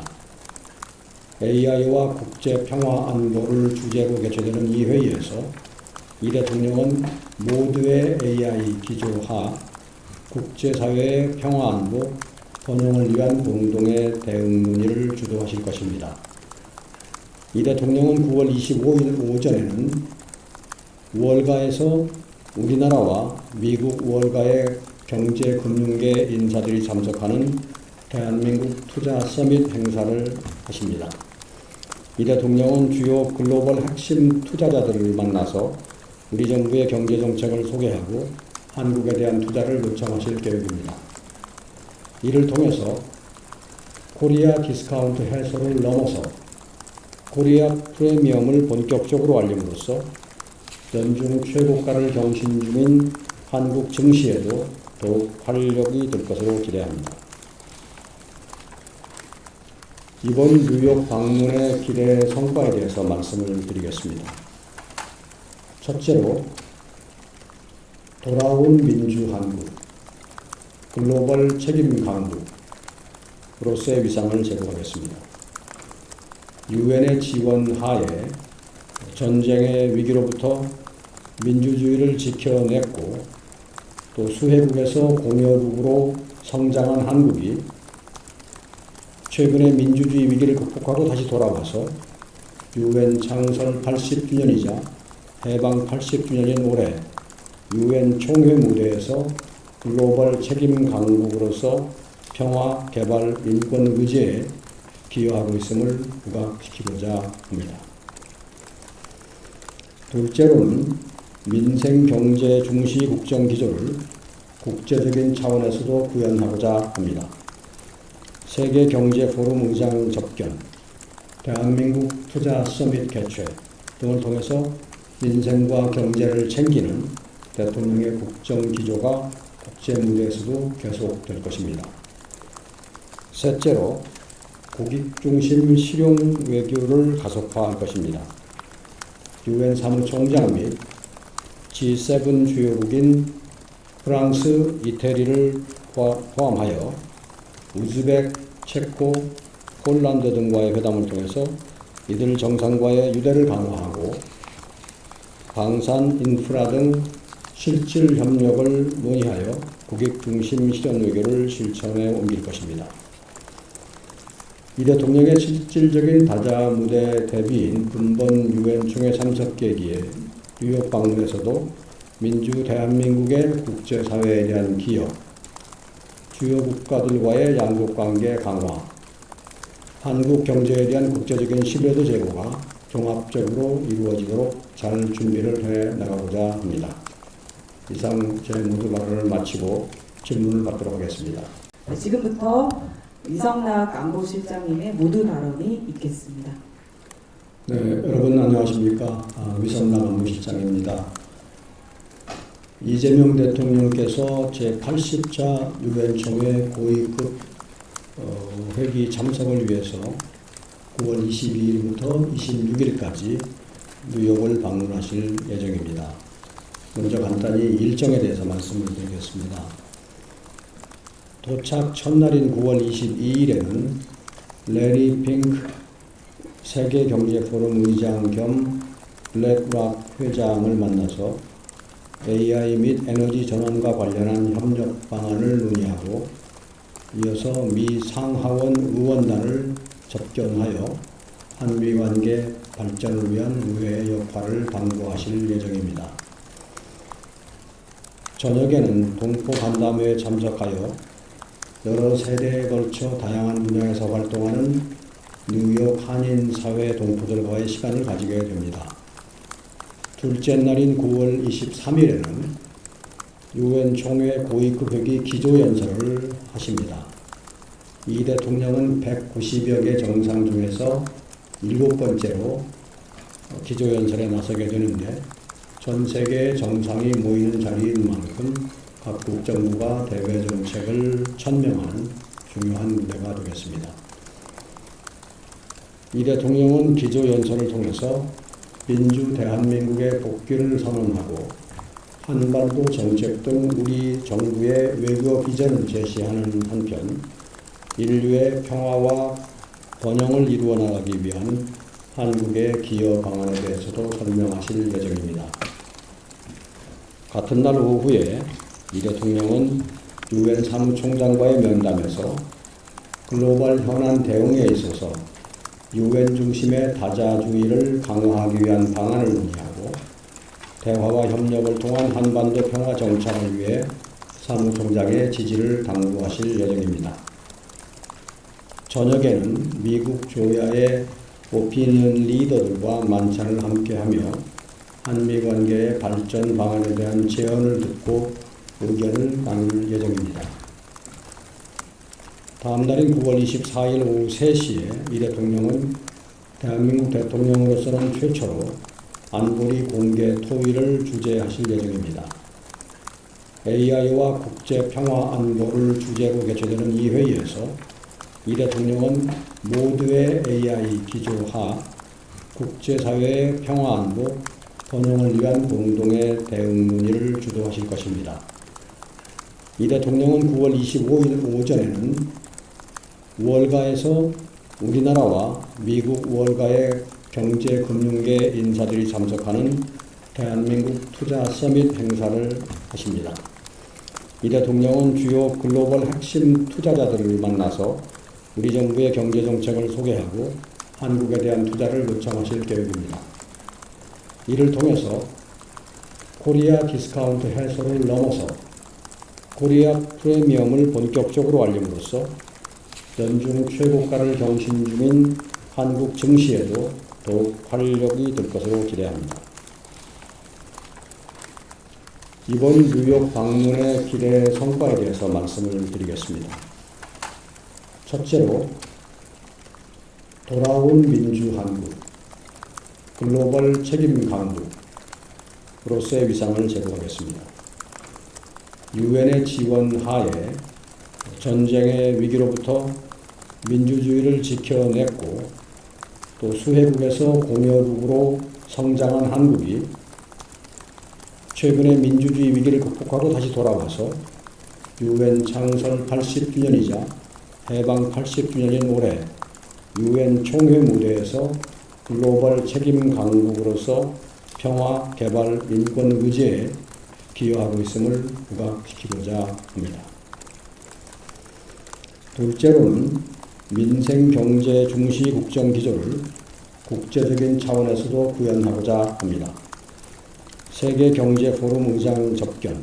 AI와 국제 평화 안보를 주제로 개최되는 이 회의에서 이 대통령은 모두의 AI 기조하 국제사회의 평화 안보 번영을 위한 공동의 대응 논의를 주도하실 것입니다. 이 대통령은 9월 25일 오전에는 월가에서 우리나라와 미국 월가의 경제금융계 인사들이 참석하는 대한민국 투자 서밋 행사를 하십니다. 이 대통령은 주요 글로벌 핵심 투자자들을 만나서 우리 정부의 경제정책을 소개하고 한국에 대한 투자를 요청하실 계획입니다. 이를 통해서 코리아 디스카운트 해소를 넘어서 코리아 프리미엄을 본격적으로 알림으로써 연중 최고가를 경신 중인 한국 증시에도 더욱 활력이 될 것으로 기대합니다. 이번 뉴욕 방문의 기대 성과에 대해서 말씀을 드리겠습니다. 첫째로 돌아온 민주 한국, 글로벌 책임 강국으로서의 위상을 제공하겠습니다. 유엔의 지원 하에 전쟁의 위기로부터 민주주의를 지켜냈고 또 수혜국에서 공여국으로 성장한 한국이 최근에 민주주의 위기를 극복하고 다시 돌아와서 유엔 창설 80주년이자 해방 80주년인 올해 유엔 총회 무대에서 글로벌 책임 강국으로서 평화, 개발, 인권 의제에 기여하고 있음을 부각시키고자 합니다. 둘째로는 민생 경제 중시 국정 기조를 국제적인 차원에서도 구현하고자 합니다. 세계 경제 포럼 의장 접견, 대한민국 투자 서밋 개최 등을 통해서 민생과 경제를 챙기는 대통령의 국정 기조가 국제 무대에서도 계속될 것입니다. 셋째로 국익 중심 실용 외교를 가속화할 것입니다. 유엔 사무총장 및 G7 주요국인 프랑스, 이태리를 포함하여 우즈벡, 체코, 폴란드 등과의 회담을 통해서 이들 정상과의 유대를 강화하고 방산, 인프라 등 실질 협력을 논의하여 국익 중심 실현 외교를 실천에 옮길 것입니다. 이 대통령의 실질적인 다자 무대 대비인 근본 유엔 총회 참석 계기에 뉴욕 방문에서도 민주 대한민국의 국제사회에 대한 기여, 주요 국가들과의 양국관계 강화, 한국 경제에 대한 국제적인 신뢰도 제고가 종합적으로 이루어지도록 잘 준비를 해 나가고자 합니다. 이상 제 모두 발언을 마치고 질문을 받도록 하겠습니다. 네, 지금부터 이성락 안보실장님의 모두 발언이 있겠습니다. 네, 여러분 안녕하십니까? 위성락 안보실장입니다. 이재명 대통령께서 제80차 유엔 총회 고위급 회기 참석을 위해서 9월 22일부터 26일까지 뉴욕을 방문하실 예정입니다. 먼저 간단히 일정에 대해서 말씀을 드리겠습니다. 도착 첫날인 9월 22일에는 레리 핑크 세계경제포럼 의장 겸 블랙락 회장을 만나서 AI 및 에너지 전환과 관련한 협력 방안을 논의하고 이어서 미 상하원 의원단을 접견하여 한미 관계 발전을 위한 의회의 역할을 당부하실 예정입니다. 저녁에는 동포 간담회에 참석하여 여러 세대에 걸쳐 다양한 분야에서 활동하는 뉴욕 한인사회 동포들과의 시간을 가지게 됩니다. 둘째 날인 9월 23일에는 유엔 총회 고위급 회기 기조연설을 하십니다. 이 대통령은 190여 개 정상 중에서 7번째로 기조연설에 나서게 되는데 전 세계의 정상이 모이는 자리인 만큼 각국 정부가 대외 정책을 천명하는 중요한 무대가 되겠습니다. 이 대통령은 기조연설을 통해서 민주 대한민국의 복귀를 선언하고 한반도 정책 등 우리 정부의 외교 비전을 제시하는 한편 인류의 평화와 번영을 이루어 나가기 위한 한국의 기여 방안에 대해서도 설명하실 예정입니다. 같은 날 오후에 이 대통령은 유엔 사무총장과의 면담에서 글로벌 현안 대응에 있어서 유엔 중심의 다자주의를 강화하기 위한 방안을 논의하고 대화와 협력을 통한 한반도 평화 정착을 위해 사무총장의 지지를 당부하실 예정입니다. 저녁에는 미국 조야의 오피니언 리더들과 만찬을 함께하며 한미 관계의 발전 방안에 대한 제언을 듣고 의견을 나눌 예정입니다. 다음 날인 9월 24일 오후 3시에 이 대통령은 대한민국 대통령으로서는 최초로 안보리 공개 토의를 주재하실 예정입니다. AI와 국제평화 안보를 주제로 개최되는 이 회의에서 이 대통령은 모두의 AI 기조하 국제사회의 평화안보 번영을 위한 공동의 대응 논의를 주도하실 것입니다. 이 대통령은 9월 25일 오전에는 월가에서 우리나라와 미국 월가의 경제금융계 인사들이 참석하는 대한민국 투자 서밋 행사를 하십니다. 이 대통령은 주요 글로벌 핵심 투자자들을 만나서 우리 정부의 경제정책을 소개하고 한국에 대한 투자를 요청하실 계획입니다. 이를 통해서 코리아 디스카운트 해소를 넘어서 코리아 프리미엄을 본격적으로 알림으로써 연중 최고가를 경신 중인 한국 증시에도 더욱 활력이 될 것으로 기대합니다. 이번 뉴욕 방문의 기대 성과에 대해서 말씀을 드리겠습니다. 첫째로 돌아온 민주 한국, 글로벌 책임 강국으로서의 위상을 제고하겠습니다. 유엔의 지원 하에 전쟁의 위기로부터 민주주의를 지켜냈고 또 수혜국에서 공여국으로 성장한 한국이 최근에 민주주의 위기를 극복하고 다시 돌아와서 유엔 창설 80주년이자 해방 80주년인 올해 유엔 총회 무대에서 글로벌 책임 강국으로서 평화, 개발, 인권 의제에 기여하고 있음을 부각시키고자 합니다. 둘째로는 민생 경제 중시 국정 기조를 국제적인 차원에서도 구현하고자 합니다. 세계 경제 포럼 의장 접견,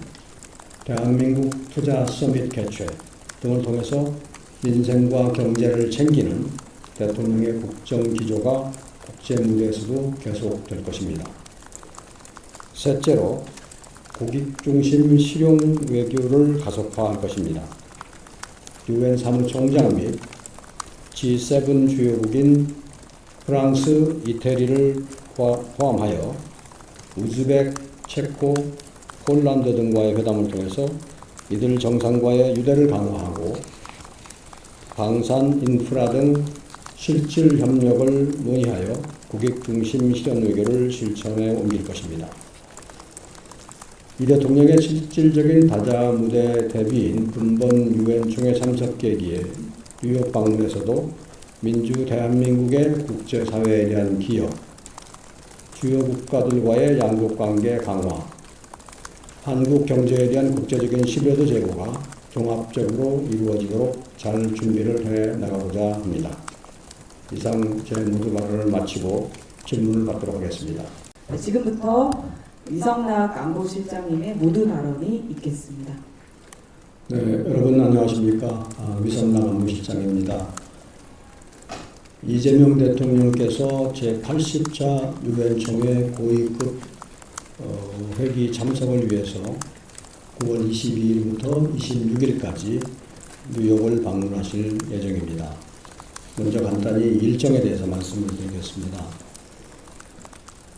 대한민국 투자 서밋 개최 등을 통해서 민생과 경제를 챙기는 대통령의 국정 기조가 국제 무대에서도 계속될 것입니다. 셋째로 국익 중심 실용 외교를 가속화할 것입니다. 유엔 사무총장 및 G7 주요국인 프랑스, 이태리를 포함하여 우즈벡, 체코, 폴란드 등과의 회담을 통해서 이들 정상과의 유대를 강화하고 방산, 인프라 등 실질 협력을 논의하여 국익 중심 실현 외교를 실천에 옮길 것입니다. 이 대통령의 실질적인 다자 무대 대비인 분번 유엔 총회 참석 계기에 뉴욕 방문에서도 민주 대한민국의 국제사회에 대한 기여, 주요 국가들과의 양국관계 강화, 한국 경제에 대한 국제적인 신뢰도 제고가 종합적으로 이루어지도록 잘 준비를 해 나가고자 합니다. 이상 제 모두 발언을 마치고 질문을 받도록 하겠습니다. 네, 지금부터 이성락 안보실장님의 모두 발언이 있겠습니다. 네, 여러분 안녕하십니까? 위성락 안보실장입니다. 이재명 대통령께서 제80차 유엔 총회 고위급 회기 참석을 위해서 9월 22일부터 26일까지 뉴욕을 방문하실 예정입니다. 먼저 간단히 일정에 대해서 말씀을 드리겠습니다.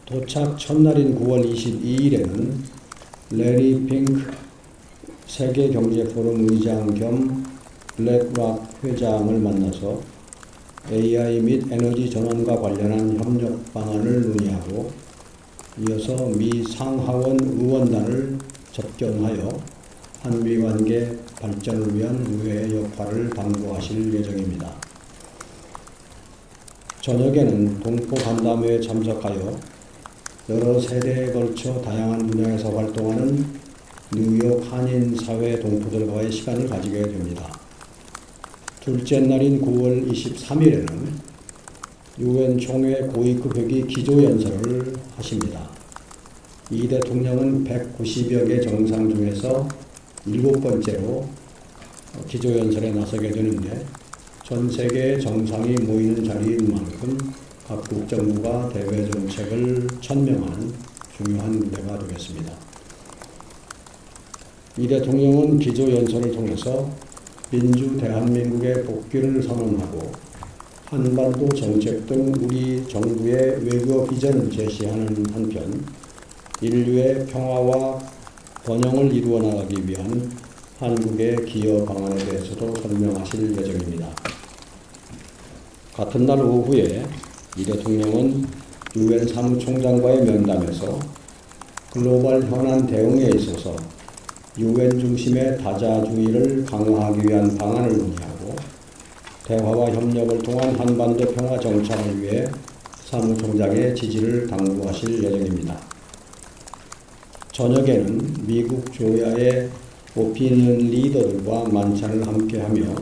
도착 첫날인 9월 22일에는 레리 핑크 세계경제포럼 의장 겸 블랙락 회장을 만나서 AI 및 에너지 전환과 관련한 협력 방안을 논의하고 이어서 미 상하원 의원단을 접견하여 한미 관계 발전을 위한 의회의 역할을 당부하실 예정입니다. 저녁에는 동포 간담회에 참석하여 여러 세대에 걸쳐 다양한 분야에서 활동하는 뉴욕 한인 사회 동포들과의 시간을 가지게 됩니다. 둘째 날인 9월 23일에는 유엔 총회 고위급 회기 기조연설을 하십니다. 이 대통령은 190여 개 정상 중에서 7번째로 기조연설에 나서게 되는데, 전 세계 정상이 모이는 자리인 만큼 각국 정부가 대외 정책을 천명하는 중요한 무대가 되겠습니다. 이 대통령은 기조연설을 통해서 민주 대한민국의 복귀를 선언하고 한반도 정책 등 우리 정부의 외교 비전을 제시하는 한편, 인류의 평화와 번영을 이루어 나가기 위한 한국의 기여 방안에 대해서도 설명하실 예정입니다. 같은 날 오후에 이 대통령은 유엔 사무총장과의 면담에서 글로벌 현안 대응에 있어서 유엔 중심의 다자주의를 강화하기 위한 방안을 논의하고, 대화와 협력을 통한 한반도 평화 정착을 위해 사무총장의 지지를 당부하실 예정입니다. 저녁에는 미국 조야의 오피니언 리더들과 만찬을 함께하며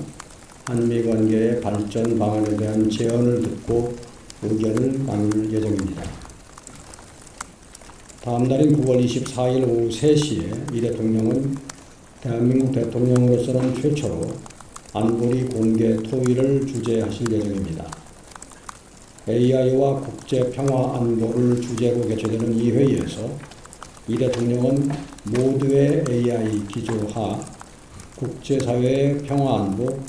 한미 관계의 발전 방안에 대한 제언을 듣고 의견을 나눌 예정입니다. 다음 날인 9월 24일 오후 3시에 이 대통령은 대한민국 대통령으로서는 최초로 안보리 공개 토의를 주재하실 예정입니다. AI와 국제평화 안보를 주제로 개최되는 이 회의에서 이 대통령은 모두의 AI 기조하 국제사회의 평화안보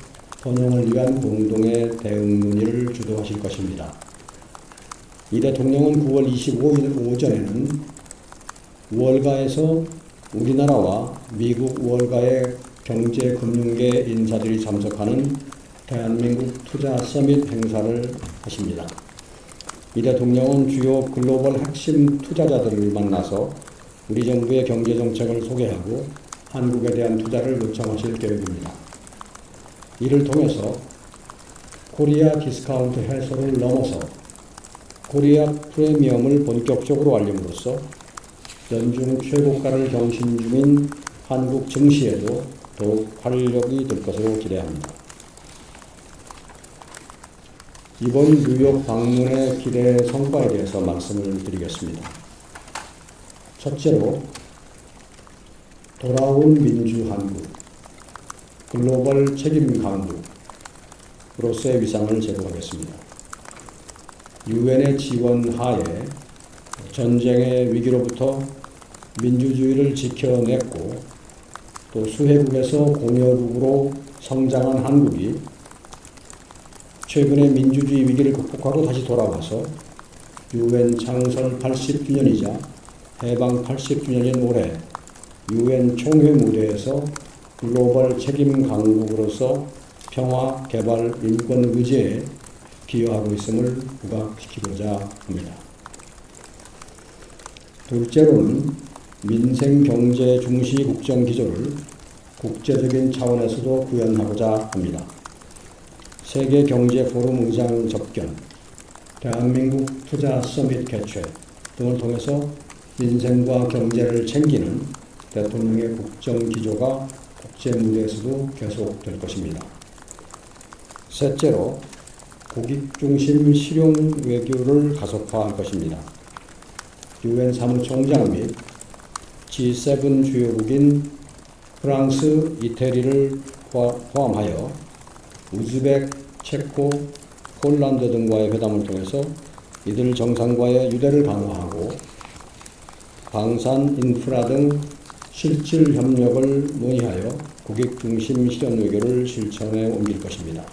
번영을 위한 공동의 대응 논의를 주도하실 것입니다. 이 대통령은 9월 25일 오전에는 월가에서 우리나라와 미국 월가의 경제금융계 인사들이 참석하는 대한민국 투자 서밋 행사를 하십니다. 이 대통령은 주요 글로벌 핵심 투자자들을 만나서 우리 정부의 경제정책을 소개하고 한국에 대한 투자를 요청하실 계획입니다. 이를 통해서 코리아 디스카운트 해소를 넘어서 코리아 프리미엄을 본격적으로 알림으로써 연중 최고가를 경신 중인 한국 증시에도 더욱 활력이 될 것으로 기대합니다. 이번 뉴욕 방문의 기대 성과에 대해서 말씀을 드리겠습니다. 첫째로, 돌아온 민주 한국, 글로벌 책임 강국으로서의 위상을 제고하겠습니다. 유엔의 지원 하에 전쟁의 위기로부터 민주주의를 지켜냈고, 또 수혜국에서 공여국으로 성장한 한국이 최근에 민주주의 위기를 극복하고 다시 돌아와서 유엔 창설 80주년이자 해방 80주년인 올해 유엔 총회 무대에서 글로벌 책임 강국으로서 평화, 개발, 인권 의제에 기여하고 있음을 부각시키고자 합니다. 둘째로는 민생 경제 중시 국정 기조를 국제적인 차원에서도 구현하고자 합니다. 세계 경제 포럼 의장 접견, 대한민국 투자 서밋 개최 등을 통해서 민생과 경제를 챙기는 대통령의 국정 기조가 국제 무대에서도 계속될 것입니다. 셋째로, 국익 중심 실용 외교를 가속화할 것입니다. 유엔 사무총장 및 G7 주요국인 프랑스, 이태리를 포함하여 우즈벡, 체코, 폴란드 등과의 회담을 통해서 이들 정상과의 유대를 강화하고 방산, 인프라 등 실질 협력을 논의하여 국익 중심 실현 외교를 실천에 옮길 것입니다.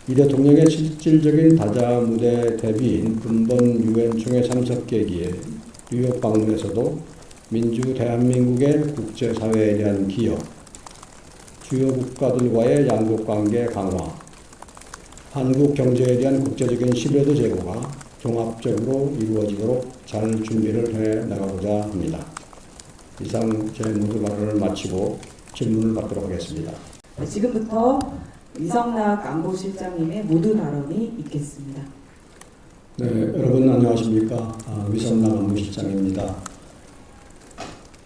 이 대통령의 실질적인 다자 무대 대비인 금번 유엔 총회 참석 계기에 뉴욕 방문에서도 민주 대한민국의 국제사회에 대한 기여, 주요 국가들과의 양국관계 강화, 한국 경제에 대한 국제적인 신뢰도 제고가 종합적으로 이루어지도록 잘 준비를 해 나가고자 합니다. 이상 제 모두 발언을 마치고 질문을 받도록 하겠습니다. 지금부터 이성락 안보실장님의 모두 발언이 있겠습니다. 네, 여러분 안녕하십니까? 위성락 안보실장입니다.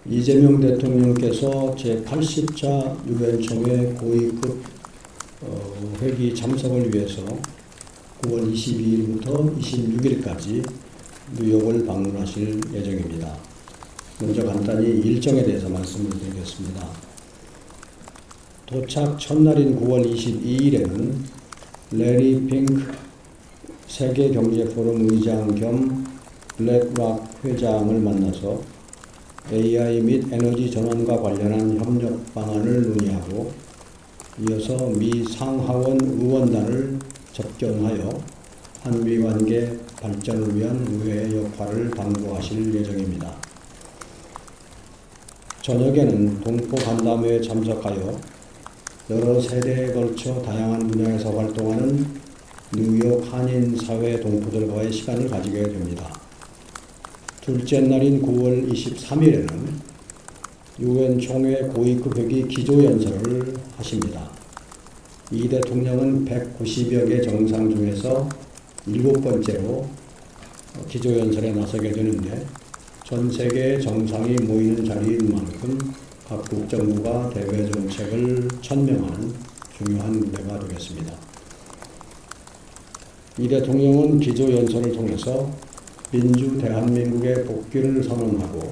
이재명 대통령께서 제80차 유엔 총회 고위급 회기 참석을 위해서 9월 22일부터 26일까지 뉴욕을 방문하실 예정입니다. 먼저 간단히 일정에 대해서 말씀을 드리겠습니다. 도착 첫날인 9월 22일에는 레리 핑크 세계경제포럼 의장 겸 블랙락 회장을 만나서 AI 및 에너지 전환과 관련한 협력 방안을 논의하고 이어서 미 상하원 의원단을 접견하여 한미 관계 발전을 위한 의회의 역할을 당부하실 예정입니다. 저녁에는 동포 간담회에 참석하여 여러 세대에 걸쳐 다양한 분야에서 활동하는 뉴욕 한인 사회 동포들과의 시간을 가지게 됩니다. 둘째 날인 9월 23일에는 유엔 총회 고위급 회의 기조연설을 하십니다. 이 대통령은 190여 개 정상 중에서 7번째로 기조연설에 나서게 되는데 전 세계의 정상이 모이는 자리인 만큼 각국 정부가 대외 정책을 천명하는 중요한 무대가 되겠습니다. 이 대통령은 기조연설을 통해서 민주 대한민국의 복귀를 선언하고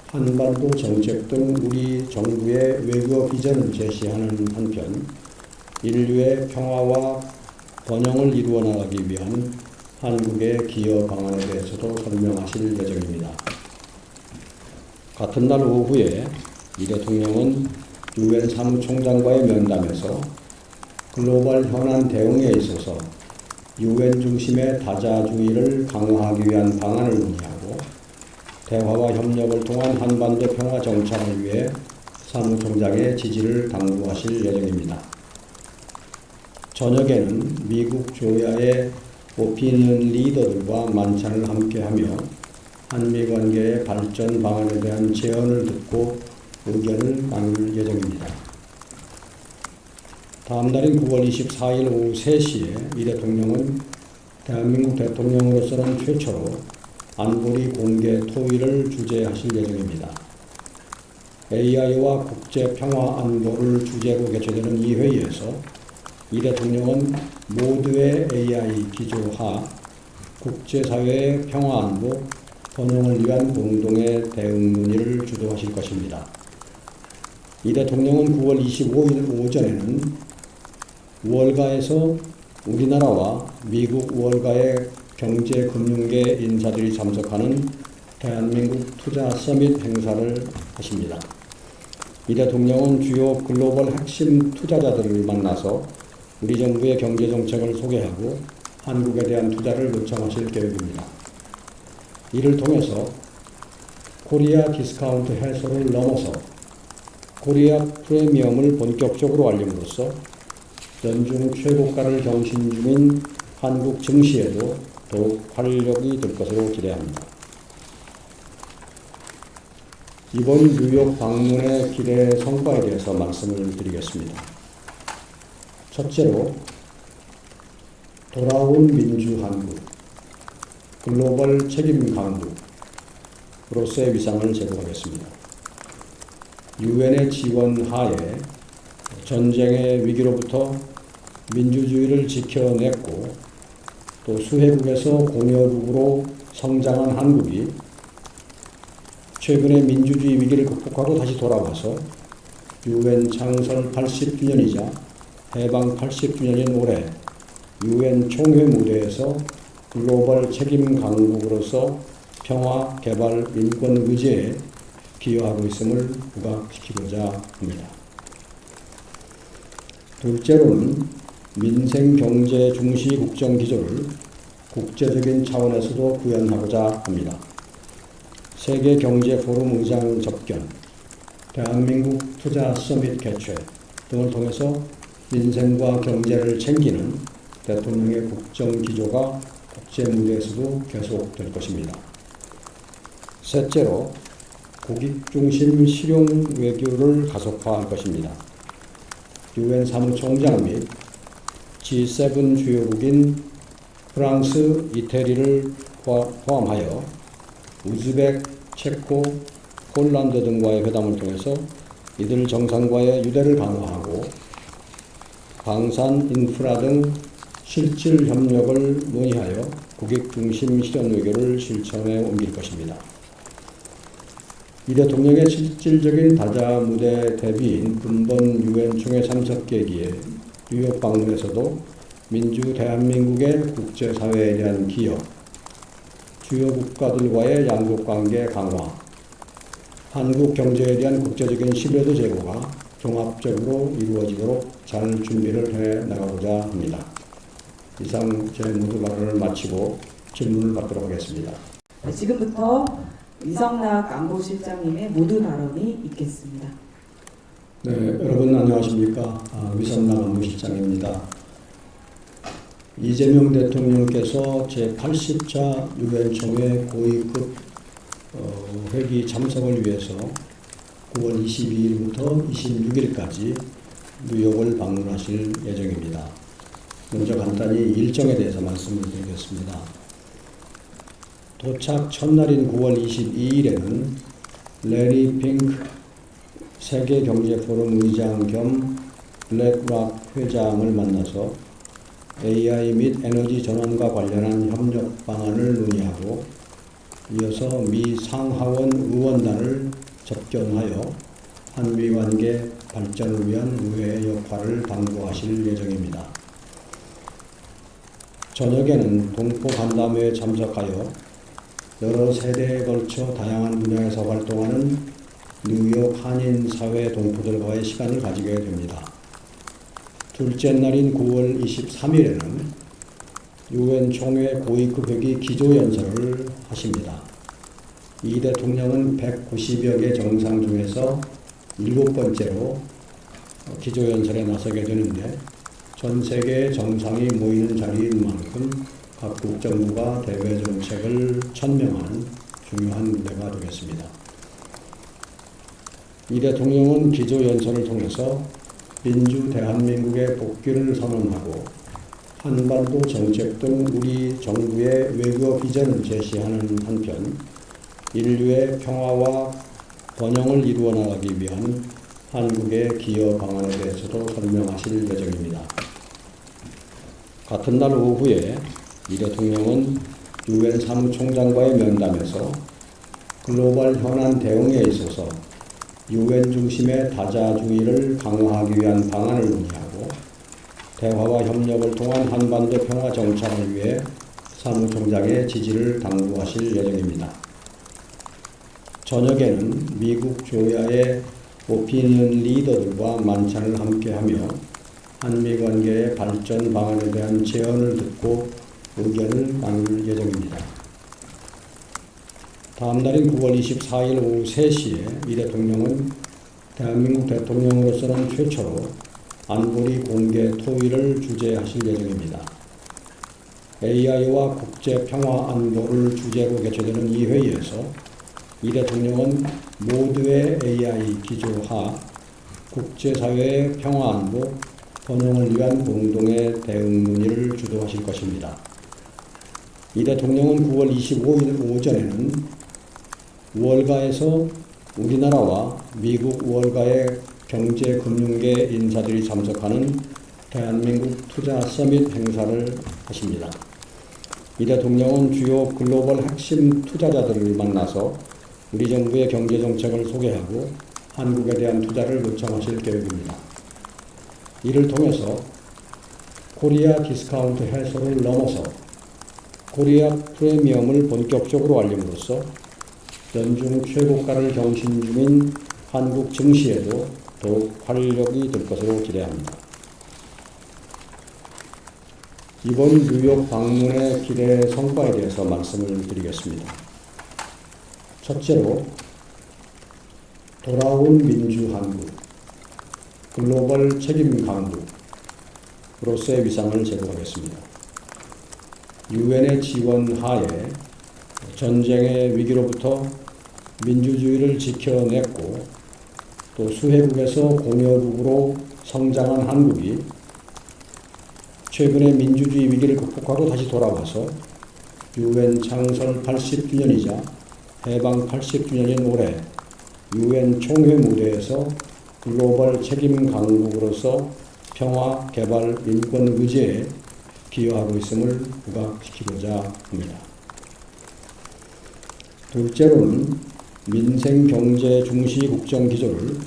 한반도 정책 등 우리 정부의 외교 비전을 제시하는 한편 인류의 평화와 번영을 이루어 나가기 위한 한국의 기여 방안에 대해서도 설명하실 예정입니다. 같은 날 오후에 이 대통령은 유엔 사무총장과의 면담에서 글로벌 현안 대응에 있어서 유엔 중심의 다자주의를 강화하기 위한 방안을 논의하고 대화와 협력을 통한 한반도 평화 정착을 위해 사무총장의 지지를 당부하실 예정입니다. 저녁에는 미국 조야의 오피니언 리더들과 만찬을 함께하며 한미 관계의 발전 방안에 대한 제언을 듣고 의견을 나눌 예정입니다. 다음 날인 9월 24일 오후 3시에 이 대통령은 대한민국 대통령으로서는 최초로 안보리 공개 토의를 주재하실 예정입니다. AI와 국제평화 안보를 주제로 개최되는 이 회의에서 이 대통령은 모두의 AI 기조하 국제사회의 평화 안보 번영을 위한 공동의 대응 논의를 주도하실 것입니다. 이 대통령은 9월 25일 오전에는 월가에서 우리나라와 미국 월가의 경제금융계 인사들이 참석하는 대한민국 투자 서밋 행사를 하십니다. 이 대통령은 주요 글로벌 핵심 투자자들을 만나서 우리 정부의 경제정책을 소개하고 한국에 대한 투자를 요청하실 계획입니다. 이를 통해서 코리아 디스카운트 해소를 넘어서 코리아 프리미엄을 본격적으로 알림으로써 연중 최고가를 경신 중인 한국 증시에도 더욱 활력이 될 것으로 기대합니다. 이번 뉴욕 방문의 기대 성과에 대해서 말씀을 드리겠습니다. 첫째로 돌아온 민주 한국, 글로벌 책임 강국으로서의 위상을 제고하겠습니다. 유엔의 지원 하에 전쟁의 위기로부터 민주주의를 지켜냈고 또 수혜국에서 공여국으로 성장한 한국이 최근에 민주주의 위기를 극복하고 다시 돌아와서 유엔 창설 80주년이자 해방 80주년인 올해 유엔 총회 무대에서 글로벌 책임 강국으로서 평화, 개발, 인권 의제에 기여하고 있음을 부각시키고자 합니다. 둘째로는 민생 경제 중시 국정 기조를 국제적인 차원에서도 구현하고자 합니다. 세계 경제 포럼 의장 접견, 대한민국 투자 서밋 개최 등을 통해서 민생과 경제를 챙기는 대통령의 국정 기조가 국제 무대에서도 계속될 것입니다. 셋째로 국익 중심 실용 외교를 가속화할 것입니다. 유엔 사무총장 및 G7 주요국인 프랑스, 이태리를 포함하여 우즈벡, 체코, 폴란드 등과의 회담을 통해서 이들 정상과의 유대를 강화하고 방산, 인프라 등 실질 협력을 논의하여 국익 중심 실현 외교를 실천에 옮길 것입니다. 이 대통령의 실질적인 다자 무대 대비인 근본 유엔 총회 참석 계기에 뉴욕 방문에서도 민주 대한민국의 국제사회에 대한 기여, 주요 국가들과의 양국관계 강화, 한국 경제에 대한 국제적인 신뢰도 제고가 종합적으로 이루어지도록 잘 준비를 해 나가고자 합니다. 이상 제 모두 발언을 마치고 질문을 받도록 하겠습니다. 지금부터 이성락 안보실장님의 모두 발언이 있겠습니다. 네, 여러분 안녕하십니까? 위성락 안보실장입니다. 이재명 대통령께서 제80차 유엔 총회 고위급 회기 참석을 위해서 9월 22일부터 26일까지 뉴욕을 방문하실 예정입니다. 먼저 간단히 일정에 대해서 말씀을 드리겠습니다. 도착 첫날인 9월 22일에는 레리 핑크 세계경제포럼 의장 겸 블랙락 회장을 만나서 AI 및 에너지 전환과 관련한 협력 방안을 논의하고 이어서 미 상하원 의원단을 접견하여 한미 관계 발전을 위한 의회의 역할을 당부하실 예정입니다. 저녁에는 동포 간담회에 참석하여 여러 세대에 걸쳐 다양한 분야에서 활동하는 뉴욕 한인 사회 동포들과의 시간을 가지게 됩니다. 둘째 날인 9월 23일에는 유엔 총회 고위급 회기 기조연설을 하십니다. 이 대통령은 190여 개 정상 중에서 7번째로 기조연설에 나서게 되는데 전 세계의 정상이 모이는 자리인 만큼 각국 정부가 대외 정책을 천명하는 중요한 무대가 되겠습니다. 이 대통령은 기조연설을 통해서 민주 대한민국의 복귀를 선언하고 한반도 정책 등 우리 정부의 외교 비전을 제시하는 한편 인류의 평화와 번영을 이루어 나가기 위한 한국의 기여 방안에 대해서도 설명하실 예정입니다. 같은 날 오후에 이 대통령은 유엔 사무총장과의 면담에서 글로벌 현안 대응에 있어서 유엔 중심의 다자주의를 강화하기 위한 방안을 논의하고 대화와 협력을 통한 한반도 평화 정착을 위해 사무총장의 지지를 당부하실 예정입니다. 저녁에는 미국 조야의 오피니언 리더들과 만찬을 함께하며 한미 관계의 발전 방안에 대한 제언을 듣고 의견을 나눌 예정입니다. 다음 날인 9월 24일 오후 3시에 이 대통령은 대한민국 대통령으로서는 최초로 안보리 공개 토의를 주재하실 예정입니다. AI와 국제평화 안보를 주제로 개최되는 이 회의에서 이 대통령은 모두의 AI 기조하 국제사회의 평화안보 번영을 위한 공동의 대응 논의를 주도하실 것입니다. 이 대통령은 9월 25일 오전에는 월가에서 우리나라와 미국 월가의 경제금융계 인사들이 참석하는 대한민국 투자 서밋 행사를 하십니다. 이 대통령은 주요 글로벌 핵심 투자자들을 만나서 우리 정부의 경제정책을 소개하고 한국에 대한 투자를 요청하실 계획입니다. 이를 통해서 코리아 디스카운트 해소를 넘어서 코리아 프리미엄을 본격적으로 알림으로써 연중 최고가를 경신 중인 한국 증시에도 더욱 활력이 될 것으로 기대합니다. 이번 뉴욕 방문의 기대 성과에 대해서 말씀을 드리겠습니다. 첫째로 돌아온 민주 한국, 글로벌 책임 강국으로서의 위상을 제고하겠습니다. 유엔의 지원 하에 전쟁의 위기로부터 민주주의를 지켜냈고 또 수혜국에서 공여국으로 성장한 한국이 최근에 민주주의 위기를 극복하고 다시 돌아와서 유엔 창설 80주년이자 해방 80주년인 올해 유엔 총회 무대에서 글로벌 책임 강국으로서 평화, 개발, 인권 의제에 기여하고 있음을 부각시키고자 합니다. 둘째로는 민생 경제 중시 국정 기조를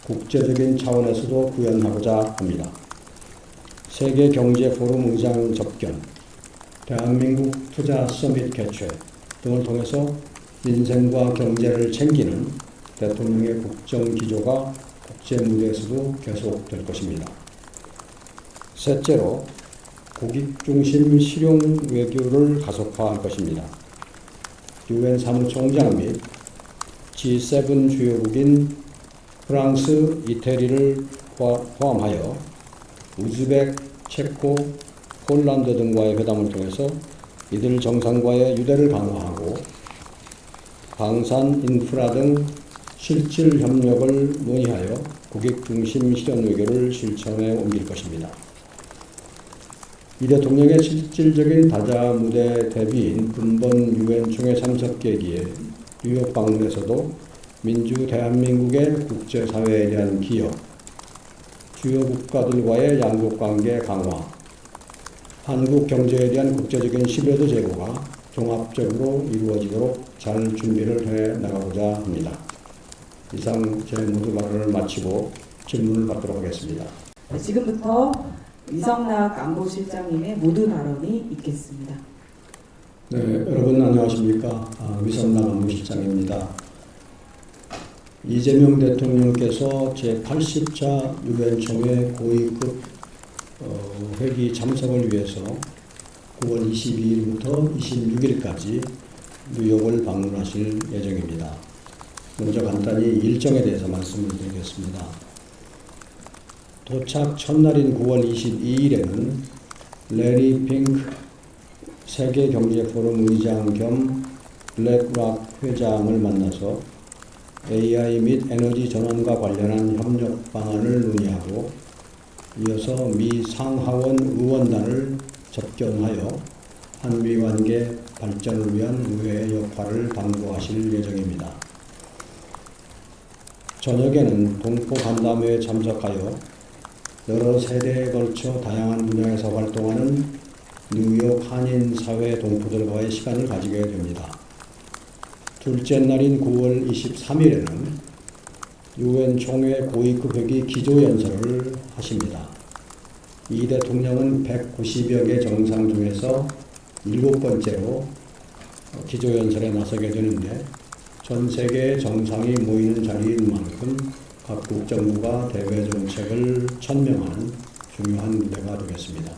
국제적인 차원에서도 구현하고자 합니다. 세계 경제 포럼 의장 접견, 대한민국 투자 서밋 개최 등을 통해서 민생과 경제를 챙기는 대통령의 국정 기조가 국제 무대에서도 계속될 것입니다. 셋째로 국익 중심 실용 외교를 가속화할 것입니다. 유엔 사무총장 및 G7 주요국인 프랑스, 이태리를 포함하여 우즈벡, 체코, 폴란드 등과의 회담을 통해서 이들 정상과의 유대를 강화하고 방산, 인프라 등 실질 협력을 논의하여 국익 중심 실현 외교를 실천에 옮길 것입니다. 이 대통령의 실질적인 다자 무대 대비인 근본 유엔 총회 참석 계기에 뉴욕 방문에서도 민주 대한민국의 국제사회에 대한 기여, 주요 국가들과의 양국관계 강화, 한국 경제에 대한 국제적인 신뢰도 제고가 종합적으로 이루어지도록 잘 준비를 해 나가고자 합니다. 이상 제 모두 발언을 마치고 질문을 받도록 하겠습니다. 지금부터 이성락 안보실장님의 모두 발언이 있겠습니다. 네, 여러분 안녕하십니까? 위성락 안보실장입니다. 이재명 대통령께서 제80차 유엔 총회 고위급 회기 참석을 위해서 9월 22일부터 26일까지 뉴욕을 방문하실 예정입니다. 먼저 간단히 일정에 대해서 말씀을 드리겠습니다. 도착 첫날인 9월 22일에는 레리 핑크 세계경제포럼 의장 겸 블랙락 회장을 만나서 AI 및 에너지 전환과 관련한 협력 방안을 논의하고 이어서 미 상하원 의원단을 접견하여 한미 관계 발전을 위한 의회의 역할을 당부하실 예정입니다. 저녁에는 동포 간담회에 참석하여 여러 세대에 걸쳐 다양한 분야에서 활동하는 뉴욕 한인 사회 동포들과의 시간을 가지게 됩니다. 둘째 날인 9월 23일에는 유엔 총회 고위급 회기 기조연설을 하십니다. 이 대통령은 190여 개 정상 중에서 7번째로 기조연설에 나서게 되는데 전 세계 정상이 모이는 자리인 만큼 각국 정부가 대외 정책을 천명하는 중요한 무대가 되겠습니다.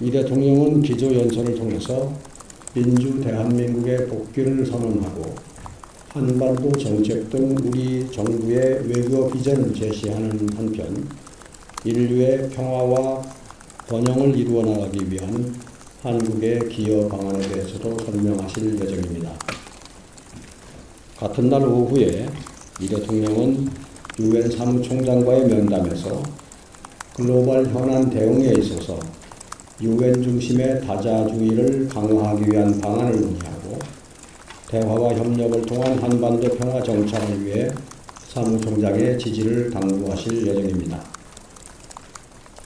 이 대통령은 기조연설을 통해서 민주 대한민국의 복귀를 선언하고 한반도 정책 등 우리 정부의 외교 비전을 제시하는 한편 인류의 평화와 번영을 이루어 나가기 위한 한국의 기여 방안에 대해서도 설명하실 예정입니다. 같은 날 오후에 이 대통령은 유엔 사무총장과의 면담에서 글로벌 현안 대응에 있어서 유엔 중심의 다자주의를 강화하기 위한 방안을 논의하고 대화와 협력을 통한 한반도 평화 정착을 위해 사무총장의 지지를 당부하실 예정입니다.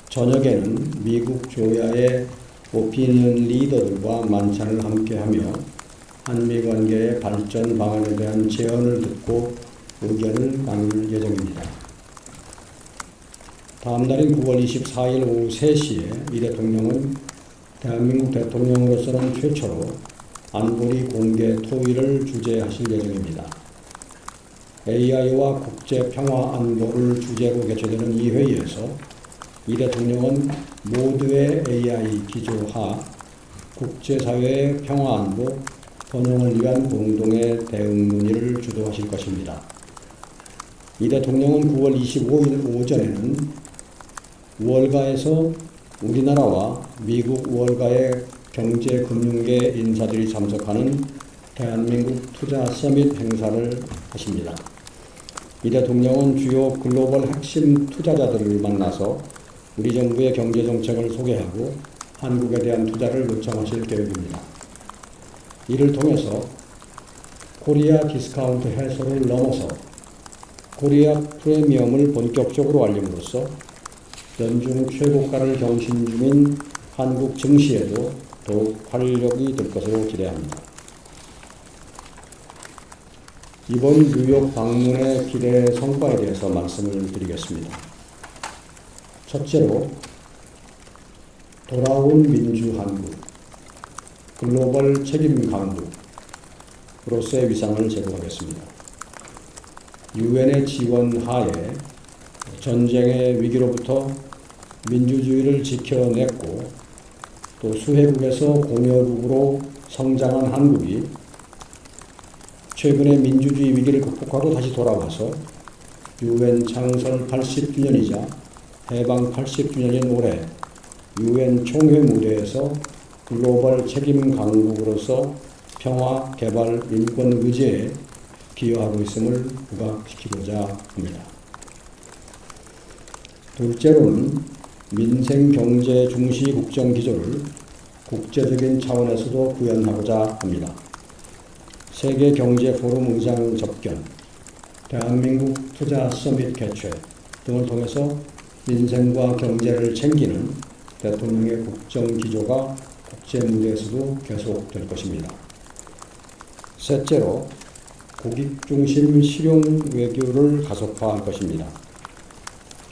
저녁에는 미국 조야의 오피니언 리더들과 만찬을 함께하며 한미 관계의 발전 방안에 대한 제언을 듣고 의견을 나눌 예정입니다. 다음 날인 9월 24일 오후 3시에 이 대통령은 대한민국 대통령으로서는 최초로 안보리 공개 토의를 주재하실 예정입니다. AI와 국제 평화 안보를 주제로 개최되는 이 회의에서 이 대통령은 모두의 AI 기조하 국제사회의 평화 안보 번영을 위한 공동의 대응 논의를 주도하실 것입니다. 이 대통령은 9월 25일 오전에는 월가에서 우리나라와 미국 월가의 경제금융계 인사들이 참석하는 대한민국 투자 서밋 행사를 하십니다. 이 대통령은 주요 글로벌 핵심 투자자들을 만나서 우리 정부의 경제정책을 소개하고 한국에 대한 투자를 요청하실 계획입니다. 이를 통해서 코리아 디스카운트 해소를 넘어서 코리아 프리미엄을 본격적으로 알림으로써 연중 최고가를 경신 중인 한국 증시에도 더욱 활력이 될 것으로 기대합니다. 이번 뉴욕 방문의 기대 성과에 대해서 말씀을 드리겠습니다. 첫째로, 돌아온 민주 한국, 글로벌 책임 강국으로서의 위상을 제공하겠습니다. 유엔의 지원 하에 전쟁의 위기로부터 민주주의를 지켜냈고 또 수혜국에서 공여국으로 성장한 한국이 최근에 민주주의 위기를 극복하고 다시 돌아와서 유엔 창설 80주년이자 해방 80주년인 올해 유엔 총회 무대에서 글로벌 책임 강국으로서 평화, 개발, 인권 의제에 기여하고 있음을 부각시키고자 합니다. 둘째로는 민생 경제 중시 국정 기조를 국제적인 차원에서도 구현하고자 합니다. 세계 경제 포럼 의장 접견, 대한민국 투자 서밋 개최 등을 통해서 민생과 경제를 챙기는 대통령의 국정 기조가 국제 무대에서도 계속될 것입니다. 셋째로 국익 중심 실용 외교를 가속화할 것입니다.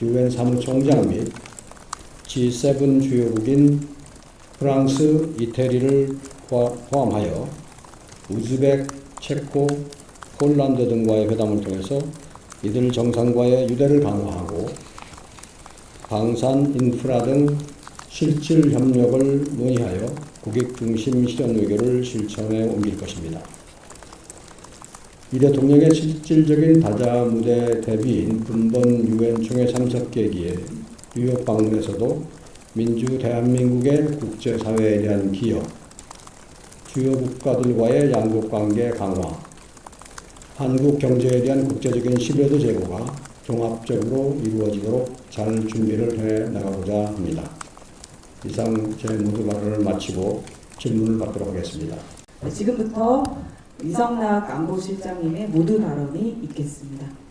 유엔 사무총장 및 G7 주요국인 프랑스, 이태리를 포함하여 우즈벡, 체코, 폴란드 등과의 회담을 통해서 이들 정상과의 유대를 강화하고 방산, 인프라 등 실질 협력을 논의하여 국익 중심 실현 외교를 실천에 옮길 것입니다. 이 대통령의 실질적인 다자 무대 대비인 금번 유엔 총회 참석 계기에 뉴욕 방문에서도 민주 대한민국의 국제사회에 대한 기여, 주요 국가들과의 양국관계 강화, 한국 경제에 대한 국제적인 신뢰도 제고가 종합적으로 이루어지도록 잘 준비를 해 나가고자 합니다. 이상 제 모두 발언을 마치고 질문을 받도록 하겠습니다. 지금부터 이성락 안보실장님의 모두 발언이 있겠습니다.